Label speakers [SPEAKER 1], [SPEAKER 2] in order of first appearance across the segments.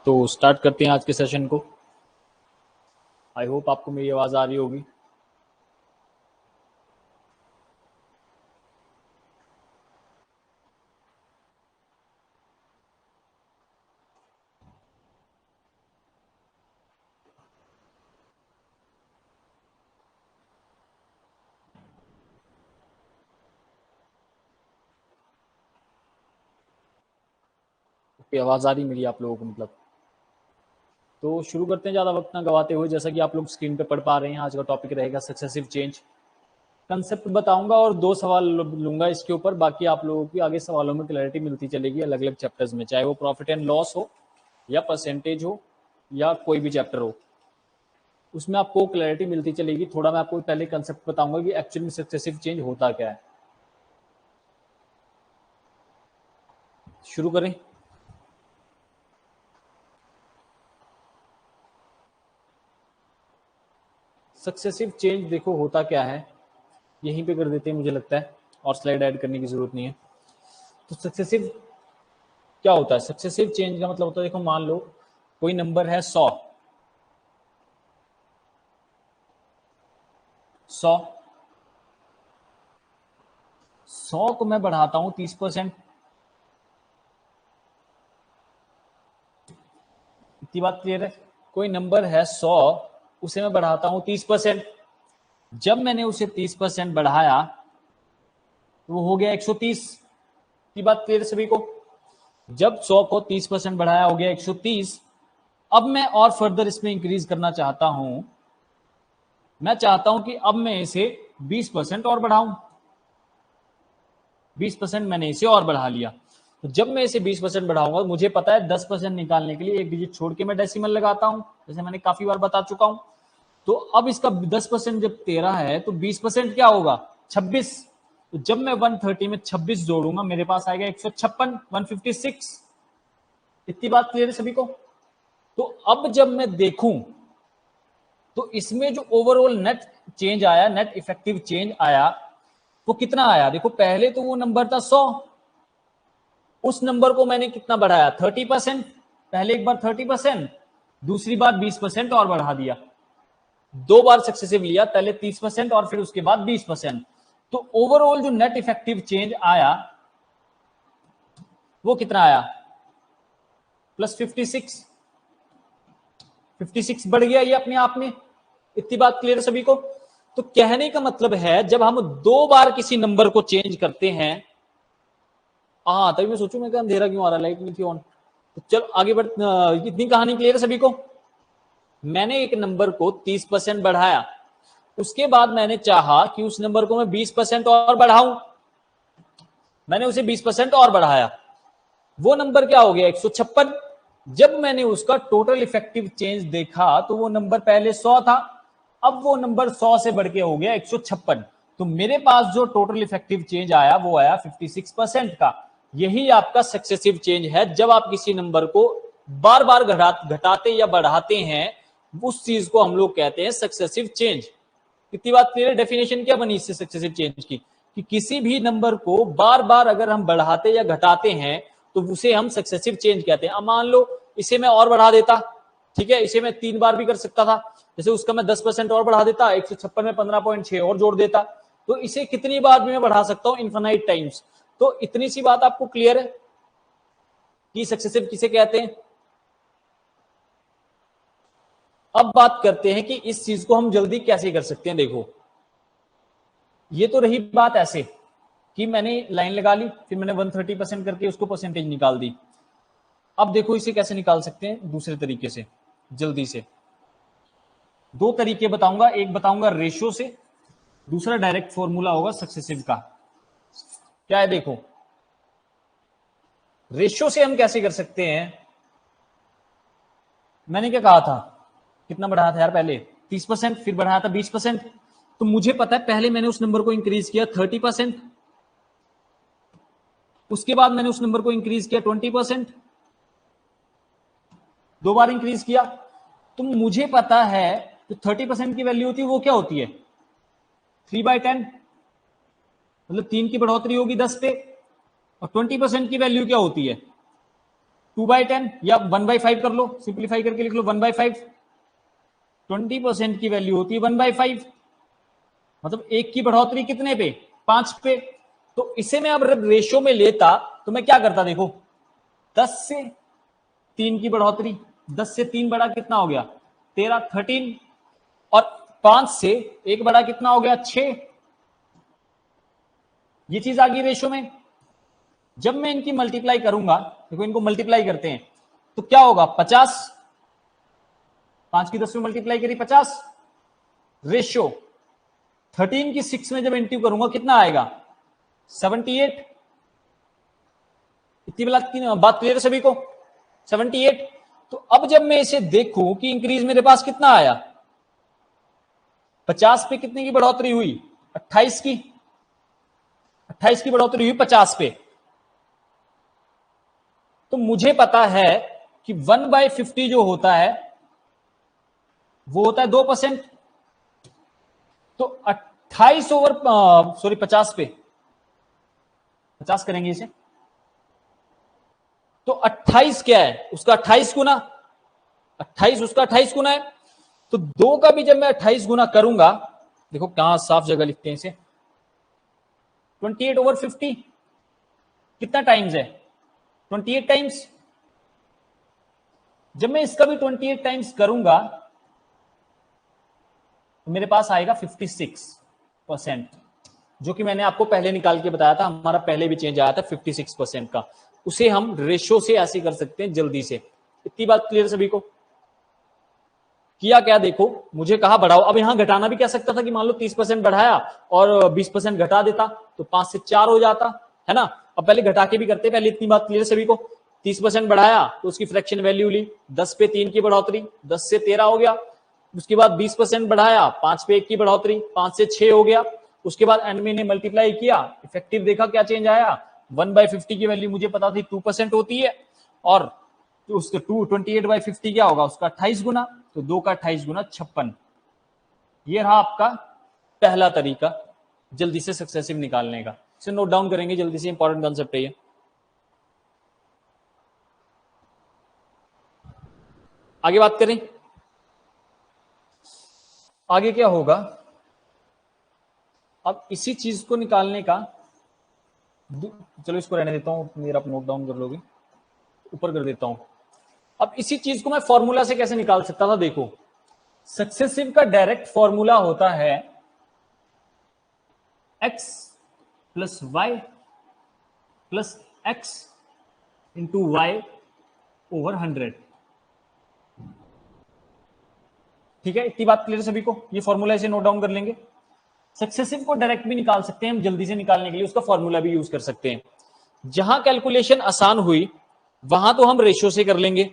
[SPEAKER 1] तो स्टार्ट करते हैं आज के सेशन को। आई होप आपको मेरी आवाज आ रही होगी। आवाज आ रही मेरी आप लोगों को? मतलब तो शुरू करते हैं ज़्यादा वक्त ना गवाते हुए। जैसा कि आप लोग स्क्रीन पे पढ़ पा रहे हैं, आज का टॉपिक रहेगा सक्सेसिव चेंज। कंसेप्ट बताऊंगा और 2 सवाल लूंगा इसके ऊपर। बाकी आप लोगों की आगे सवालों में क्लैरिटी मिलती चलेगी अलग अलग चैप्टर्स में, चाहे वो प्रॉफिट एंड लॉस हो या परसेंटेज हो या कोई भी चैप्टर हो, उसमें आपको क्लैरिटी मिलती चलेगी। थोड़ा मैं आपको पहले कंसेप्ट बताऊंगा कि एक्चुअली में सक्सेसिव चेंज होता क्या है। शुरू करें। सक्सेसिव चेंज देखो होता क्या है, यहीं पे कर देते हैं मुझे लगता है, और स्लाइड ऐड करने की जरूरत नहीं है। तो सक्सेसिव क्या होता है? सक्सेसिव चेंज का मतलब होता है, देखो मान लो कोई नंबर है 100, 100 को मैं बढ़ाता हूं 30%। इतनी बात क्लियर है? कोई नंबर है 100, उसे मैं बढ़ाता हूं 30%। जब मैंने उसे 30% बढ़ाया तो वो हो गया 130। की बात क्लियर सभी को? जब 100 को 30% बढ़ाया हो गया 130। अब मैं और फर्दर इसमें इंक्रीज करना चाहता हूं। मैं चाहता हूं कि अब मैं इसे 20% और बढ़ाऊं। 20% मैंने इसे और बढ़ा लिया। तो जब मैं इसे 20% बढ़ाऊंगा, मुझे पता है 10% निकालने के लिए एक डिजिट छोड़ के मैं डेसिमल लगाता हूं, जैसे मैंने काफी बार बता चुका हूं। तो अब इसका 10% जब 13 है तो 20% क्या होगा? 26। तो जब मैं 130 में 26 जोड़ूंगा, मेरे पास आएगा 156, 156। इतनी बात क्लियर है सभी को? तो अब जब मैं देखूं तो इसमें जो ओवरऑल नेट चेंज आया, नेट इफेक्टिव चेंज आया, वो कितना आया? देखो पहले तो वो नंबर था 100, उस नंबर को मैंने कितना बढ़ाया? 30%। पहले एक बार 30%, दूसरी बार 20% और बढ़ा दिया। 2 बार सक्सेसिव लिया, पहले 30% और फिर उसके बाद 20%। तो ओवरऑल जो नेट इफेक्टिव चेंज आया वो कितना आया? प्लस 56। 56 बढ़ गया ये अपने आप में। इतनी बात क्लियर है सभी को? तो कहने का मतलब है, जब हम 2 बार किसी नंबर को चेंज करते हैं, हाँ तभी मैं सोचूं मैं अंधेरा क्यों आ रहा, लाइट नहीं थी ऑन। तो चलो आगे बढ़। इतनी कहानी क्लियर है सभी को? मैंने एक नंबर को 30% बढ़ाया, उसके बाद मैंने चाहा कि उस नंबर को मैं 20% और बढ़ाऊं। मैंने उसे 20% और बढ़ाया, वो नंबर क्या हो गया? 156। जब मैंने उसका टोटल इफेक्टिव चेंज देखा तो वो नंबर पहले 100 था, अब वो नंबर 100 से बढ़ के हो गया 156। तो मेरे पास जो टोटल इफेक्टिव चेंज आया वो आया 56% का। यही आपका सक्सेसिव चेंज है। जब आप किसी नंबर को बार बार घटाते या बढ़ाते हैं, उस चीज को हम लोग कहते हैं सक्सेसिव चेंज। कितनी बात क्लियर है? डेफिनेशन क्या बनी इससे सक्सेसिव चेंज की, कि किसी भी नंबर को बार बार अगर हम बढ़ाते या घटाते हैं तो उसे हम सक्सेसिव चेंज कहते हैं। अब मान लो इसे मैं और बढ़ा देता, ठीक है, इसे मैं 3 बार भी कर सकता था। जैसे उसका मैं 10% और बढ़ा देता, 156 में 15.6 और जोड़ देता, तो इसे कितनी बार भी मैं बढ़ा सकता हूं? Infinite times. तो इतनी सी बात आपको क्लियर है कि सक्सेसिव किसे कहते हैं। अब बात करते हैं कि इस चीज को हम जल्दी कैसे कर सकते हैं। देखो ये तो रही बात ऐसे कि मैंने लाइन लगा ली, फिर मैंने 130% करके उसको परसेंटेज निकाल दी। अब देखो इसे कैसे निकाल सकते हैं दूसरे तरीके से, जल्दी से। 2 तरीके बताऊंगा, एक बताऊंगा रेशियो से, दूसरा डायरेक्ट फॉर्मूला होगा सक्सेसिव का। क्या है देखो, रेशियो से हम कैसे कर सकते हैं। मैंने क्या कहा था, कितना बढ़ाया था यार? पहले 30%, फिर बढ़ाया था 20%। तो मुझे पता है पहले मैंने उस नंबर को इंक्रीज किया 30%, उसके बाद मैंने उस नंबर को इंक्रीज किया 20%। 2 बार इंक्रीज किया। तो मुझे पता है जो 30% की वैल्यू होती है वो क्या होती है? 3/10। मतलब 3 की बढ़ोतरी होगी 10 पे, और 20% की वैल्यू क्या होती है 2/10 या 1/5 कर लो, सिंप्लीफाई करके लिख लो 1/5। 20% की वैल्यू होती है 1/5, मतलब 1 की बढ़ोतरी कितने पे 5 पे। तो इसे मैं अब रेशियो में लेता तो मैं क्या करता, देखो 10 से 3 की बढ़ोतरी, 10 से 3 बड़ा कितना हो गया 13 13, और 5 से 1 बड़ा कितना हो गया 6। ये चीज आ गई रेशियो में। जब मैं इनकी मल्टीप्लाई करूंगा, देखो इनको मल्टीप्लाई करते हैं तो क्या होगा 50, 5 की 10 में मल्टीप्लाई करी 50, रेशियो 13 की 6 में जब इंटू करूंगा कितना आएगा 78। इतनी बात क्लियर है सभी को 78। तो अब जब मैं इसे देखूं कि इंक्रीज मेरे पास कितना आया 50 पे कितने की बढ़ोतरी हुई 28 की, 28 की बढ़ोतरी हुई 50 पे। तो मुझे पता है कि 1/50 जो होता है वो होता है 2%। तो 28 ओवर सॉरी 50 पे 50 करेंगे इसे, तो 28 क्या है उसका 28 गुना, 28 उसका 28 गुना है। तो 2 का भी जब मैं 28 गुना करूंगा, देखो कहां साफ जगह लिखते हैं इसे, 28/50 कितना टाइम्स है 28 टाइम्स। जब मैं इसका भी 28 टाइम्स करूंगा तो मेरे पास आएगा 56%, जो कि मैंने आपको पहले निकाल के बताया था, हमारा पहले भी चेंज आया था 56% का। उसे हम रेशो से ऐसे कर सकते हैं जल्दी से। इतनी बात क्लियर सभी को। किया क्या देखो, मुझे कहा बढ़ाओ, अब यहां घटाना भी कह सकता था कि मान लो 30% बढ़ाया और 20% घटा देता तो 5 से 4 हो जाता है ना। अब पहले घटा के भी करते, पहले इतनी बात क्लियर सभी को। 30% बढ़ाया तो उसकी फ्रैक्शन वैल्यू ली, 10 पे 3 की बढ़ोतरी 10 से 13 हो गया। उसके बाद 20% बढ़ाया, 5 पे 1 की बढ़ोतरी 5 से 6 हो गया। उसके बाद एंड में मल्टीप्लाई किया, इफेक्टिव देखा क्या चेंज आया, 1/50 की वैल्यू मुझे पता थी 2% होती है, और तो उसका 28/50 क्या होगा उसका 28 गुना, तो 2 का 28 गुना 56। ये रहा आपका पहला तरीका जल्दी से सक्सेसिव निकालने का। इसे नोट डाउन करेंगे जल्दी से, इंपॉर्टेंट कॉन्सेप्ट है ये। आगे बात करें, आगे क्या होगा। अब इसी चीज को निकालने का, चलो इसको रहने देता हूं, मेरा नोट डाउन कर लोगे, ऊपर कर देता हूं। अब इसी चीज को मैं फॉर्मूला से कैसे निकाल सकता था, देखो सक्सेसिव का डायरेक्ट फॉर्मूला होता है x plus y plus x into y over 100। ठीक है, इतनी बात क्लियर सभी को। ये फॉर्मूला इसे नोट डाउन कर लेंगे। सक्सेसिव को डायरेक्ट भी निकाल सकते हैं हम जल्दी से निकालने के लिए, उसका फॉर्मूला भी यूज कर सकते हैं। जहां कैलकुलेशन आसान हुई वहां तो हम रेशियो से कर लेंगे,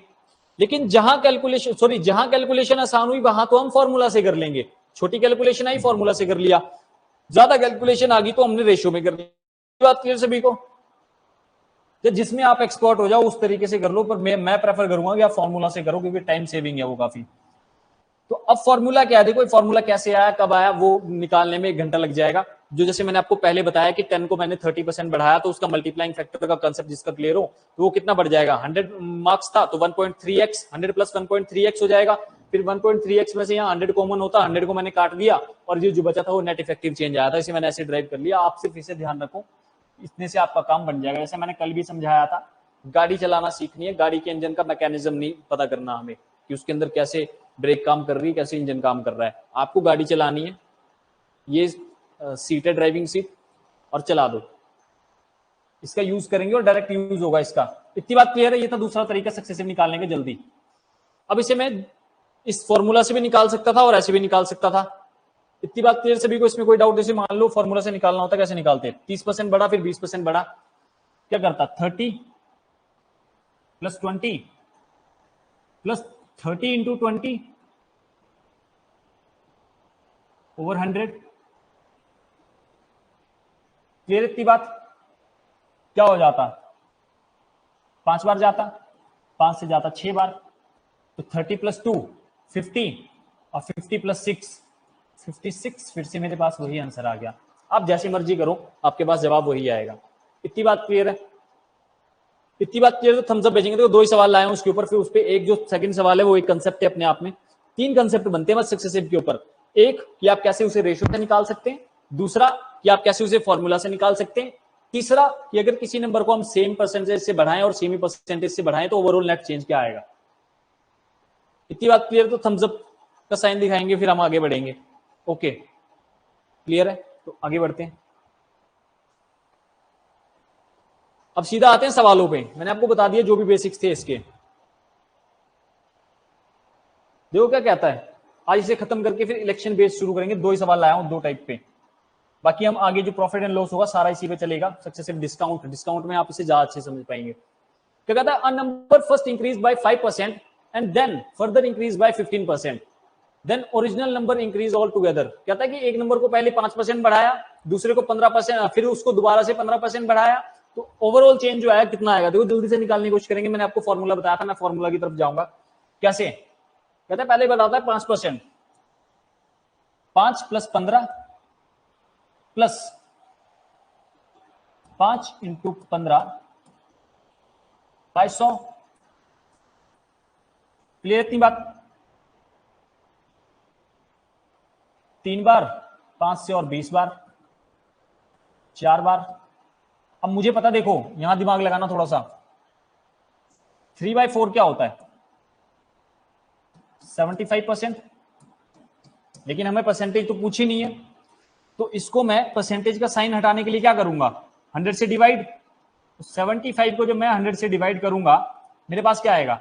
[SPEAKER 1] लेकिन जहां कैलकुलेशन आसान हुई वहां तो हम फॉर्मूला से कर लेंगे। छोटी कैलकुलेशन आई फॉर्मूला से कर लिया, ज्यादा कैलकुलेशन आ गई तो हमने रेशियो में कर लिया। बात क्लियर सभी को। तो जिसमें आप एक्सपर्ट हो जाओ उस तरीके से कर लो, पर मैं प्रेफर करूंगा कि आप फॉर्मूला से करो क्योंकि टाइम सेविंग है वो काफी। तो अब फॉर्मूला क्या है, देखो फॉर्मूला कैसे आया कब आया वो निकालने में 1 घंटा लग जाएगा। जो जैसे मैंने आपको पहले बताया कि 10 को मैंने 30% बढ़ाया तो उसका मल्टीप्लाइंग फैक्टर का कंसेप्ट जिसका क्लियर हो तो वो कितना बढ़ जाएगा, 100 मार्क्स था तो 1.3x, 100 प्लस 1.3x हो जाएगा। फिर 1.3x में से यहाँ 100 कॉमन होता, 100 को मैंने काट दिया और ये जो बचा था वो नेट इफेक्टिव चेंज आया था, इसे मैंने ऐसे ड्राइव कर लिया। आप सिर्फ इसे ध्यान रखो, इतने से आपका काम बन जाएगा। जैसे मैंने कल भी समझाया था, गाड़ी चलाना सीखनी है, गाड़ी के इंजन का मैकेनिज्म नहीं पता करना हमें कि उसके अंदर कैसे ब्रेक काम कर रही है, कैसे इंजन काम कर रहा है। आपको गाड़ी चलानी है, ये सीट है ड्राइविंग सीट, और चला दो, इसका यूज करेंगे और डायरेक्ट यूज होगा इसका। इतनी बात क्लियर है। ये था दूसरा तरीका सक्सेसिव निकालने के जल्दी। अब इसे मैं इस फॉर्मूला से भी निकाल सकता था और ऐसे भी निकाल सकता था। इतनी बात क्लियर सभी को, इसमें कोई डाउट? जैसे मान लो फॉर्मूला से निकालना होता, कैसे निकालते हैं, 30% बढ़ा फिर 20% बढ़ा, क्या करता 30 plus 20 plus 30 into 20 over 100। Clear इतनी बात? क्या हो जाता, 5 बार जाता, 5 से जाता 6 बार, तो 30 प्लस 2 50 और 50 प्लस 6 56, फिर से मेरे पास वही आंसर आ गया। आप जैसी मर्जी करो, आपके पास जवाब वही आएगा। इतनी बात क्लियर है? इतनी बात क्लियर, तो थम्स अप भेजेंगे। तो 2 ही सवाल लाए हैं उसके ऊपर, फिर उस पे एक जो सेकंड सवाल है वो एक कंसेप्ट है अपने आप में। 3 कंसेप्ट बनते हैं बस सक्सेसिव के ऊपर। एक कि आप कैसे उसे रेशियो से निकाल सकते हैं, दूसरा कि आप कैसे उसे फॉर्मूला से निकाल सकते हैं, तीसरा कि अगर किसी नंबर को हम सेम परसेंटेज से बढ़ाएं और सेमी परसेंटेज से बढ़ाएं तो ओवरऑल नेट चेंज क्या आएगा। इतनी बात क्लियर? तो थम्स अप का साइन दिखाएंगे, फिर हम आगे बढ़ेंगे। ओके, क्लियर है? तो आगे बढ़ते हैं। अब सीधा आते हैं सवालों पे। मैंने आपको बता दिया जो भी बेसिक्स थे इसके। देखो क्या कहता है, आज इसे खत्म करके फिर इलेक्शन बेस शुरू करेंगे। 2 ही सवाल लाया हूं, 2 टाइप पे। बाकी हम आगे जो प्रॉफिट एंड लॉस होगा सारा इसी पे चलेगा। सक्सेसिव डिस्काउंट, डिस्काउंट में आप इसे ज्यादा अच्छे समझ पाएंगे। क्या कहता है, a number first increase by 5% and then further increase by 15%, then original number increase all together. कहता है कि एक नंबर को पहले 5% बढ़ाया, दूसरे को 15%, फिर उसको दोबारा से 15% बढ़ाया, तो ओवरऑल चेंज जो है कितना आएगा। देखो जल्दी से निकालने की कोशिश करेंगे। मैंने आपको फॉर्मूला बताया था, मैं फॉर्मूला की तरफ जाऊंगा। कैसे? कहता है पहले बताता है 5%, 5 + 15 प्लस 5 × 15 बाय 100। क्लियर इतनी बात? 3 बार, 5 से और 20 बार, 4 बार। अब मुझे पता, देखो यहां दिमाग लगाना थोड़ा सा। 3/4 क्या होता है? 75%। लेकिन हमें परसेंटेज तो पूछी नहीं है, तो इसको मैं परसेंटेज का साइन हटाने के लिए क्या करूंगा, 100 से डिवाइड। 75 को जब मैं 100 से डिवाइड करूंगा, मेरे पास क्या आएगा,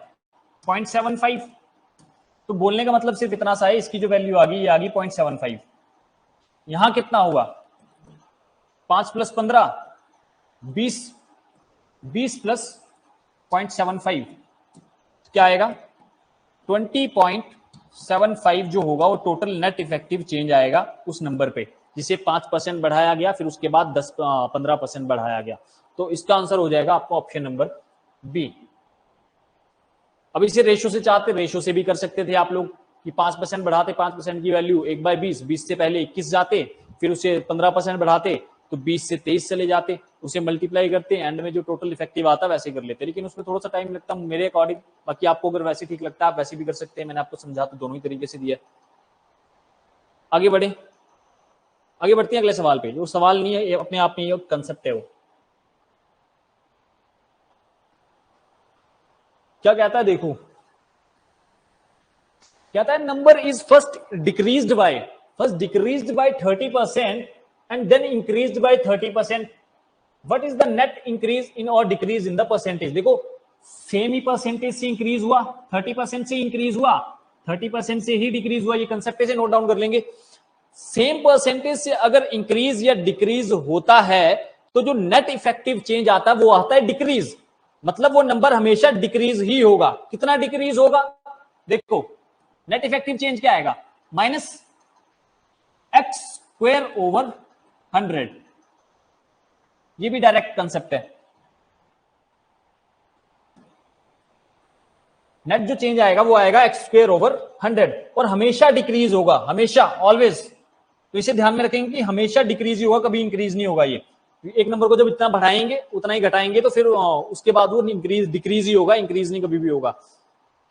[SPEAKER 1] 0.75। तो बोलने का मतलब सिर्फ इतना सा है, इसकी जो वैल्यू आ गई ये आ गई 0.75। यहां कितना हुआ, 5 + 15 20, 20 + 0.75 क्या आएगा, 20.75 जो होगा वो टोटल नेट इफेक्टिव चेंज आएगा उस नंबर पे जिसे 5% बढ़ाया गया, फिर उसके बाद 15% बढ़ाया गया। तो इसका आंसर हो जाएगा आपका ऑप्शन नंबर बी। अब इसे रेशो से चाहते, रेशो से भी कर सकते थे आप लोग कि 5% बढ़ाते, 5% की वैल्यू 1/20, 20 से पहले 21 जाते, फिर उसे 15% बढ़ाते तो 20 से 23 चले जाते, उसे मल्टीप्लाई करते, एंड में जो टोटल इफेक्टिव आता वैसे कर लेते। लेकिन उसमें थोड़ा सा टाइम लगता मेरे अकॉर्डिंग। बाकी आपको अगर वैसे ठीक लगता है आप वैसे भी कर सकते हैं। मैंने आपको समझा तो दोनों ही तरीके से दिया। आगे बढ़े, आगे बढ़ते हैं अगले सवाल पे। जो सवाल नहीं है, ये अपने आप में ये कंसेप्ट है। वो क्या कहता है, देखो कहता है number is first decreased by 30% and then increased by 30%। What is the net increase in or decrease in the percentage. देखो सेम ही परसेंटेज से इंक्रीज हुआ, 30% से इंक्रीज हुआ, 30% से ही डिक्रीज हुआ। ये कंसेप्ट से नोट डाउन कर लेंगे। सेम परसेंटेज से अगर इंक्रीज या डिक्रीज होता है तो जो नेट इफेक्टिव चेंज आता है वो आता है डिक्रीज। मतलब वो नंबर हमेशा डिक्रीज ही होगा। कितना डिक्रीज होगा, देखो नेट इफेक्टिव चेंज क्या आएगा, -x²/100। ये भी डायरेक्ट कंसेप्ट है। नेट जो चेंज आएगा वो आएगा x²/100 और हमेशा डिक्रीज होगा, हमेशा, ऑलवेज। तो इसे ध्यान में रखेंगे कि हमेशा डिक्रीज ही होगा, कभी इंक्रीज नहीं होगा। ये एक नंबर को जब इतना बढ़ाएंगे उतना ही घटाएंगे तो फिर उसके बाद वो इंक्रीज डिक्रीज ही होगा, इंक्रीज नहीं कभी भी होगा।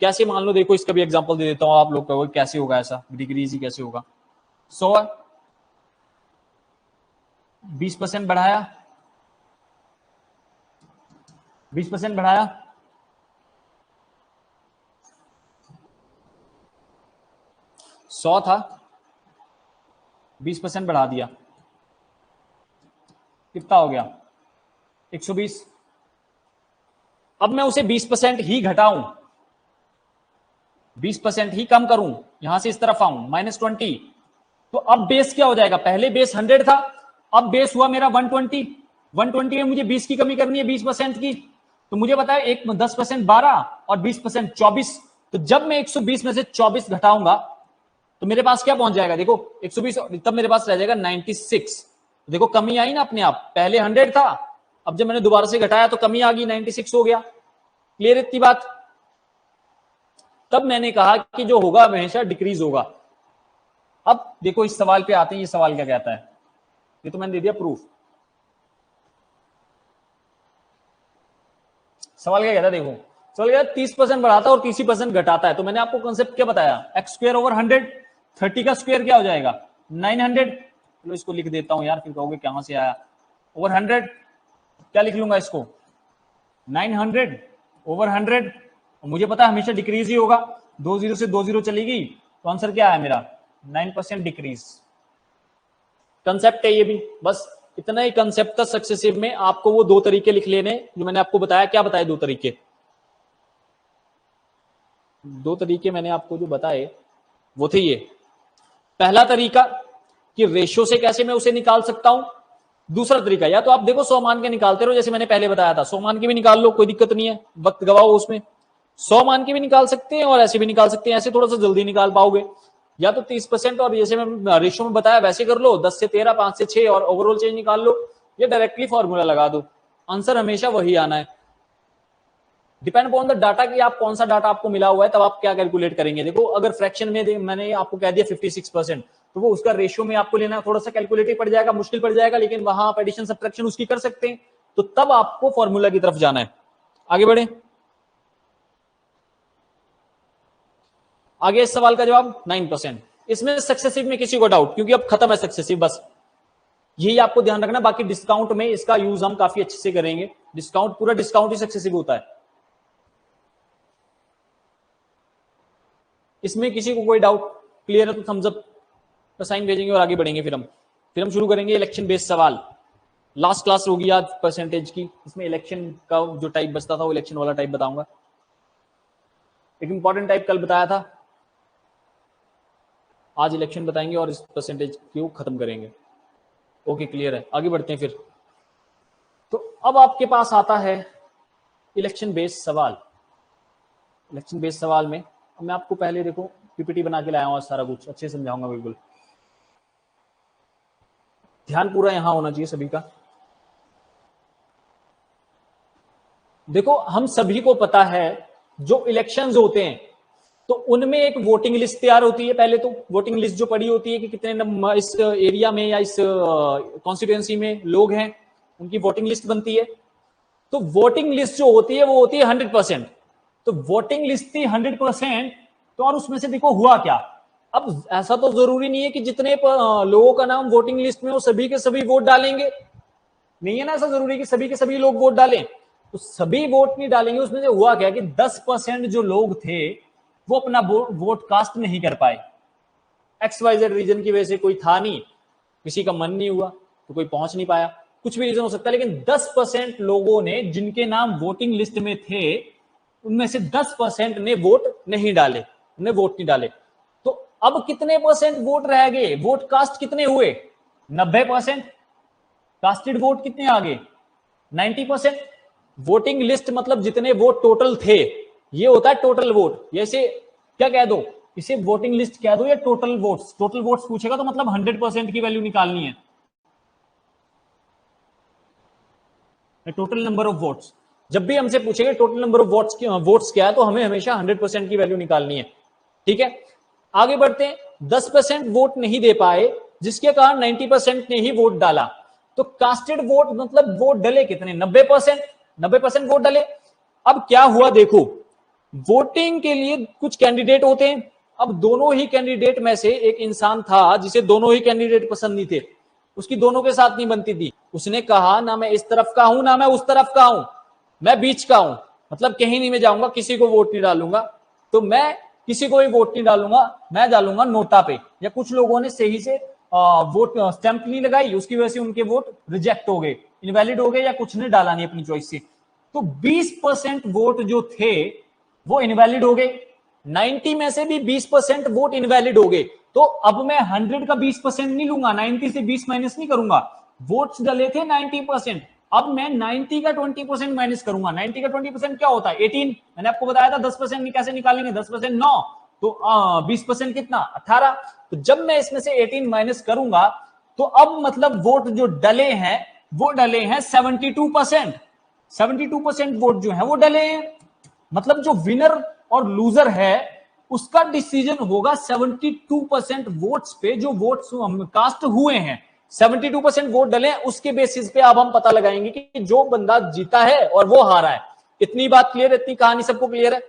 [SPEAKER 1] कैसे मान लो, देखो इसका भी एग्जांपल दे देता हूं, आप लोग कहोगे कैसे होगा ऐसा, डिक्रीज ही कैसे होगा। 100 20% बढ़ाया, 20% बढ़ाया, 100 था, 20% बढ़ा दिया, कितना हो गया, 120। अब मैं उसे 20% ही घटाऊं, 20% ही कम करूं, यहां से इस तरफ आऊं, -20। तो अब बेस क्या हो जाएगा, पहले बेस 100 था, अब बेस हुआ मेरा 120। 120 में मुझे 20 की कमी करनी है, 20% की। तो मुझे बताया एक 10% 12 और 20% 24। तो जब मैं 120 में से 24 घटाऊंगा तो मेरे पास क्या पहुंच जाएगा, देखो 120, तब मेरे पास रह जाएगा 96। देखो कमी आई ना अपने आप, पहले 100 था, अब जब मैंने दोबारा से घटाया तो कमी आ गई, 96 हो गया। क्लियर इतनी बात? तब मैंने कहा कि जो होगा हमेशा डिक्रीज होगा। अब देखो इस सवाल पे आते हैं, ये सवाल क्या कहता है, ये तो मैंने दे दिया प्रूफ। सवाल क्या कहता है, देखो सवाल क्या 30% बढ़ाता है और 30% घटाता है। तो मैंने आपको कॉन्सेप्ट क्या बताया, एक्स स्क्वायर ओवर 100, 30 का स्क्वायर क्या हो जाएगा 900। चलो इसको लिख देता हूं यार, फिर कहोगे कहां से आया, ओवर 100 क्या लिख लूंगा इसको 900 ओवर 100। मुझे पता है हमेशा डिक्रीज ही होगा, 2 0 से 2 0 चली गई, तो आंसर क्या है मेरा 9% डिक्रीज। कंसेप्ट है ये भी, बस इतना ही कंसेप्ट था। सक्सेसिव में आपको वो 2 तरीके लिख लेने जो मैंने आपको बताया। क्या बताए 2 तरीके, 2 तरीके मैंने आपको जो बताए वो थे ये। पहला तरीका कि रेशियो से कैसे मैं उसे निकाल सकता हूं। दूसरा तरीका, या तो आप देखो 100 मान के निकालते रहो, जैसे मैंने पहले बताया था 100 मान के भी निकाल लो, कोई दिक्कत नहीं है, वक्त गवाओ उसमें। 100 मान के भी निकाल सकते हैं और ऐसे भी निकाल सकते हैं, ऐसे थोड़ा सा जल्दी निकाल पाओगे। या तो 30% और जैसे मैं रेशियो में बताया वैसे कर लो, 10 से 13, 5 से 6 और ओवरऑल चेंज निकाल लो, या डायरेक्टली फॉर्मूला लगा दो, आंसर हमेशा वही आना है। डिपेंड अपॉन द डाटा कि आप कौन सा डाटा आपको मिला हुआ है, तब आप क्या कैलकुलेट करेंगे। देखो अगर फ्रैक्शन में मैंने आपको कह दिया 56%, तो वो उसका रेशियो में आपको लेना थोड़ा सा कैलकुलेटिव पड़ जाएगा, मुश्किल पड़ जाएगा, लेकिन वहां आप एडिशन सब्ट्रैक्शन उसकी कर सकते हैं, तो तब आपको फॉर्मूला की तरफ जाना है। आगे बढ़े, आगे इस सवाल का जवाब 9%। इसमें सक्सेसिव में किसी को डाउट, क्योंकि अब खत्म है सक्सेसिव, बस यही आपको ध्यान रखना। बाकी डिस्काउंट में इसका यूज हम काफी अच्छे से करेंगे, डिस्काउंट पूरा डिस्काउंट ही सक्सेसिव होता है। इसमें किसी को कोई डाउट, क्लियर है तो थम्स अप का साइन भेजेंगे और आगे बढ़ेंगे। फिर हम शुरू करेंगे इलेक्शन बेस्ड सवाल। लास्ट क्लास होगी आज परसेंटेज की, इसमें इलेक्शन का जो टाइप बचता था वो इलेक्शन वाला टाइप बताऊंगा। एक इंपॉर्टेंट टाइप कल बताया था, आज इलेक्शन बताएंगे और इस परसेंटेज को खत्म करेंगे। ओके क्लियर है, आगे बढ़ते हैं फिर। तो अब आपके पास आता है इलेक्शन बेस्ड सवाल। इलेक्शन बेस्ड सवाल में मैं आपको पहले देखो पीपीटी बना के लाया हूं, आज सारा कुछ अच्छे से समझाऊंगा, बिल्कुल ध्यान पूरा यहां होना चाहिए सभी का। देखो हम सभी को पता है जो इलेक्शंस होते हैं तो उनमें एक वोटिंग लिस्ट तैयार होती है। पहले तो वोटिंग लिस्ट जो पड़ी होती है कि कितने इस एरिया में या इस कॉन्स्टिट्यूएंसी में लोग हैं, उनकी वोटिंग लिस्ट बनती है। तो वोटिंग लिस्ट जो होती है वो होती है 100%। तो वोटिंग लिस्ट थी 100%, तो और उसमें से देखो हुआ क्या। अब ऐसा तो जरूरी नहीं है कि जितने लोगों का नाम वोटिंग लिस्ट में वो सभी के सभी वोट डालेंगे, नहीं है ना ऐसा जरूरी कि सभी के सभी लोग वोट डालें। तो सभी वोट नहीं डालेंगे। उसमें से हुआ क्या कि 10% जो लोग थे वो अपना वोट कास्ट नहीं कर पाए, XYZ रीजन की वजह से, कोई था नहीं, किसी का मन नहीं हुआ तो कोई पहुंच नहीं पाया, कुछ भी रीजन हो सकता है। लेकिन 10% लोगों ने जिनके नाम वोटिंग लिस्ट में थे उनमें से 10% ने वोट नहीं डाले, उन्हें वोट नहीं डाले। तो अब कितने परसेंट वोट रह गए, वोट कास्ट कितने हुए 90%, कास्टेड वोट कितने आ गए 90%। वोटिंग लिस्ट मतलब जितने वोट टोटल थे, ये होता है टोटल वोट। जैसे क्या कह दो, इसे वोटिंग लिस्ट कह दो या टोटल वोट्स। टोटल वोट्स पूछेगा तो मतलब 100% की वैल्यू निकालनी है, टोटल नंबर ऑफ वोट्स। जब भी हमसे पूछेगा टोटल नंबर ऑफ वोट्स क्या है, तो हमें हमेशा 100% की वैल्यू निकालनी है। ठीक है, आगे बढ़ते हैं। 10% वोट नहीं दे पाए जिसके कारण 90% ने ही वोट डाला। तो कास्टेड वोट मतलब वोट डले कितने 90% वोट डले। अब क्या हुआ देखो, वोटिंग के लिए कुछ कैंडिडेट होते हैं। अब दोनों ही कैंडिडेट में से एक इंसान था जिसे दोनों ही कैंडिडेट पसंद नहीं थे, उसकी दोनों के साथ नहीं बनती थी। उसने कहा ना मैं इस तरफ का हूं ना मैं उस तरफ का हूं, मैं बीच का हूं, मतलब कहीं नहीं मैं जाऊंगा, किसी को वोट नहीं डालूंगा। तो मैं किसी को भी वोट नहीं डालूंगा, मैं डालूंगा नोटा पे। या कुछ लोगों ने सही से वोट स्टैंप नहीं लगाई, उसकी वजह से उनके वोट रिजेक्ट हो गए, इनवैलिड हो गए, या कुछ ने डाला नहीं अपनी चॉइस से। तो 20% वोट जो थे वो इनवैलिड हो गए। 90 में से भी 20% वोट इनवैलिड हो गए। तो अब मैं 100 का 20% नहीं लूंगा, 90 से 20 माइनस नहीं करूंगा। वोट्स डले थे 90%, अब मैं 90 का 20% माइनस करूंगा। 90 का 20% क्या होता है 18। मैंने आपको बताया था 10% कैसे निकालेंगे, 10% 9, तो 20% कितना 18। तो जब मैं इसमें से 18 माइनस करूंगा तो अब मतलब वोट जो डले हैं वो डले हैं 72%। 72% वोट जो है वो डले हैं, मतलब जो विनर और लूजर है उसका डिसीजन होगा 72% वोट्स पे, जो वोट्स कास्ट हुए हैं। 72% वोट डले, उसके बेसिस पे अब हम पता लगाएंगे कि जो बंदा जीता है और वो हारा है। इतनी बात क्लियर है, इतनी कहानी सबको क्लियर है।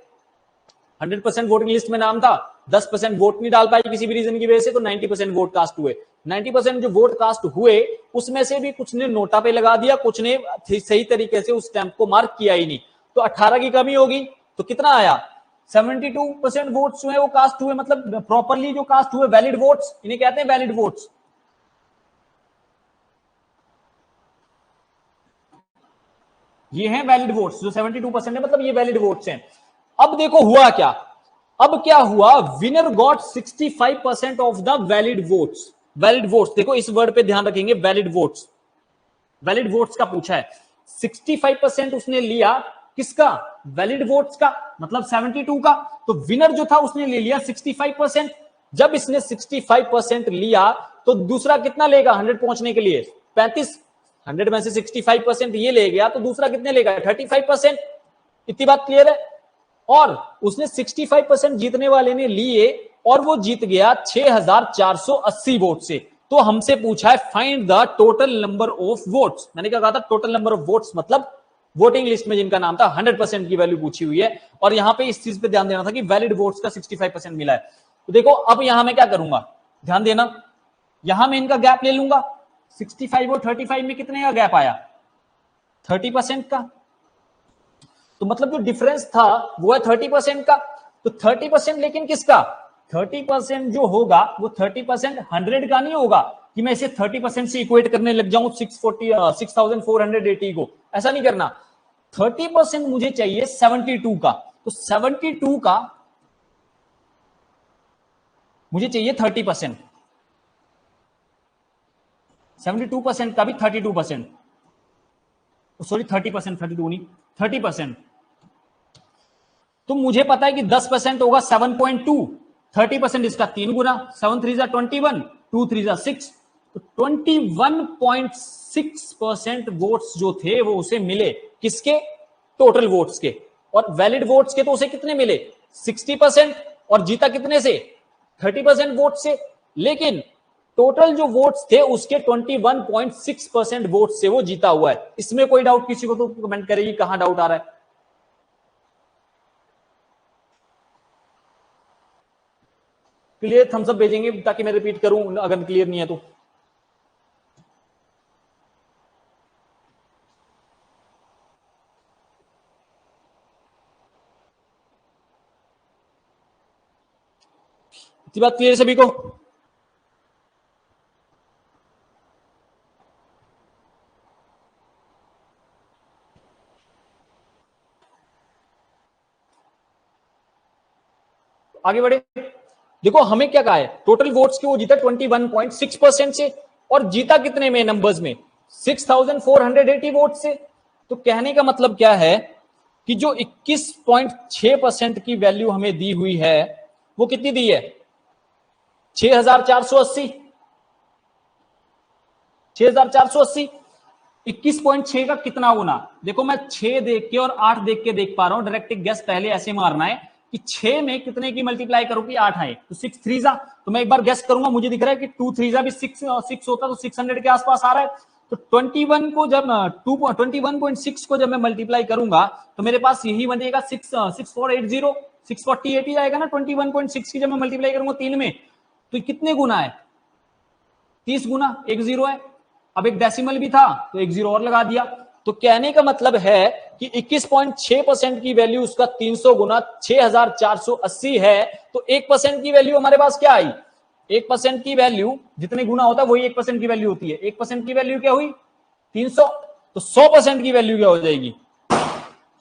[SPEAKER 1] 100% वोटिंग लिस्ट में नाम था, 10% वोट नहीं डाल पाई किसी भी रीजन की वजह से, तो 90% वोट कास्ट हुए। 90% जो वोट कास्ट हुए उसमें से भी कुछ ने नोटा पे लगा दिया, कुछ ने सही तरीके से उस स्टैंप को मार्क किया ही नहीं, तो 18 की कमी होगी। तो कितना आया? 72% वोट्स हुए वो कास्ट हुए, मतलब प्रॉपरली जो कास्ट हुए, वैलिड वोट्स, इन्हें कहते हैं वैलिड वोट्स। ये हैं वैलिड वोट्स, जो 72% है, मतलब ये वैलिड वोट्स हैं। अब देखो हुआ क्या, अब क्या हुआ, winner got 65% of the valid votes. Valid votes, देखो इस वर्ड पे ध्यान रखेंगे, वैलिड वोट्स, वैलिड वोट्स का पूछा है। 65% उसने लिया, किसका? वैलिड वोट्स का, मतलब 72 का। तो विनर जो था उसने ले लिया 65%। जब इसने 65% लिया तो दूसरा कितना लेगा 100 पहुंचने के लिए? 35। 100 में से 65% ये ले गया, तो दूसरा कितने लेगा? 35%। इतनी बात क्लियर है? और उसने 65% जीतने वाले ने लिए और वो जीत गया 6480 वोट से। तो हमसे पूछा है find the total number of votes. मैंने क्या कहा था? टोटल नंबर ऑफ वोट्स मतलब वोटिंग लिस्ट में जिनका नाम था, 100% की वैल्यू पूछी हुई है। और यहां पे इस चीज पे ध्यान देना था कि वैलिड वोट्स का 65% मिला है। तो देखो अब यहां मैं क्या करूंगा, ध्यान देना, यहां मैं इनका गैप ले लूंगा। 65 और 35 में कितने का गैप आया? 30% का। तो मतलब जो डिफरेंस था वो है 30% का। तो 30% लेकिन किसका? 30% जो होगा वो 30% 100 का नहीं होगा कि मैं इसे 30% से इक्वेट करने लग जाऊं 6480 को, ऐसा नहीं करना। 30% मुझे चाहिए 72 का, तो 72 का मुझे चाहिए 30%, 72% का भी 32%, सॉरी 30%, 32 नहीं 30%। तो मुझे पता है कि 10% होगा 7.2, 30% इसका 3 गुना, 7 3 21, 2 3 6, तो 21.6% वोट्स जो थे वो उसे मिले, किसके? टोटल वोट्स के। और वैलिड वोट्स के तो उसे कितने मिले? 60%। और जीता कितने से? 30% वोट से। लेकिन टोटल जो वोट्स थे उसके 21.6% वोट से वो जीता हुआ है। इसमें कोई डाउट किसी को? तो कमेंट करेगी कहां डाउट आ रहा है। क्लियर थम्स अप भेजेंगे ताकि मैं रिपीट करूं अगर क्लियर नहीं है तो। इतनी बात क्लियर सभी को? आगे बढ़े। देखो हमें क्या कहा है, टोटल वोट्स के वो जीता 21.6% से, और जीता कितने में नंबर्स में? 6480 वोट से। तो कहने का मतलब क्या है कि जो 21.6% की वैल्यू हमें दी हुई है वो कितनी दी है? 6480। 6480 21.6 का कितना गुना? देखो मैं 6 देख के और 8 देख के देख पा रहा हूं, डायरेक्ट गेस पहले ऐसे मारना है कि 6 में कितने की मल्टीप्लाई करूं कि 8 आए, तो 6 3 जा, तो मैं एक बार गेस करूंगा, मुझे दिख रहा है कि 2 3 जा भी 6 होता तो 600 के आसपास आ रहा है। तो 21 को जब 21.6 को जब मैं मल्टीप्लाई करूंगा तो मेरे पास यही बनेगा 6480, 640 आएगा ना। 21.6 की जब मैं मल्टीप्लाई करूंगा 3 में, तो कितने गुना है? 30 गुना, एक जीरो है। अब एक डेसिमल भी था तो एक जीरो और लगा दिया। तो कहने का मतलब है कि 21.6% की वैल्यू उसका 300 गुना 6480 है। तो 1% की वैल्यू हमारे पास क्या आई? 1% की वैल्यू जितने गुना होता है वही 1% की वैल्यू होती है। 1% की वैल्यू क्या हुई? 300। तो 100% की वैल्यू क्या हो जाएगी?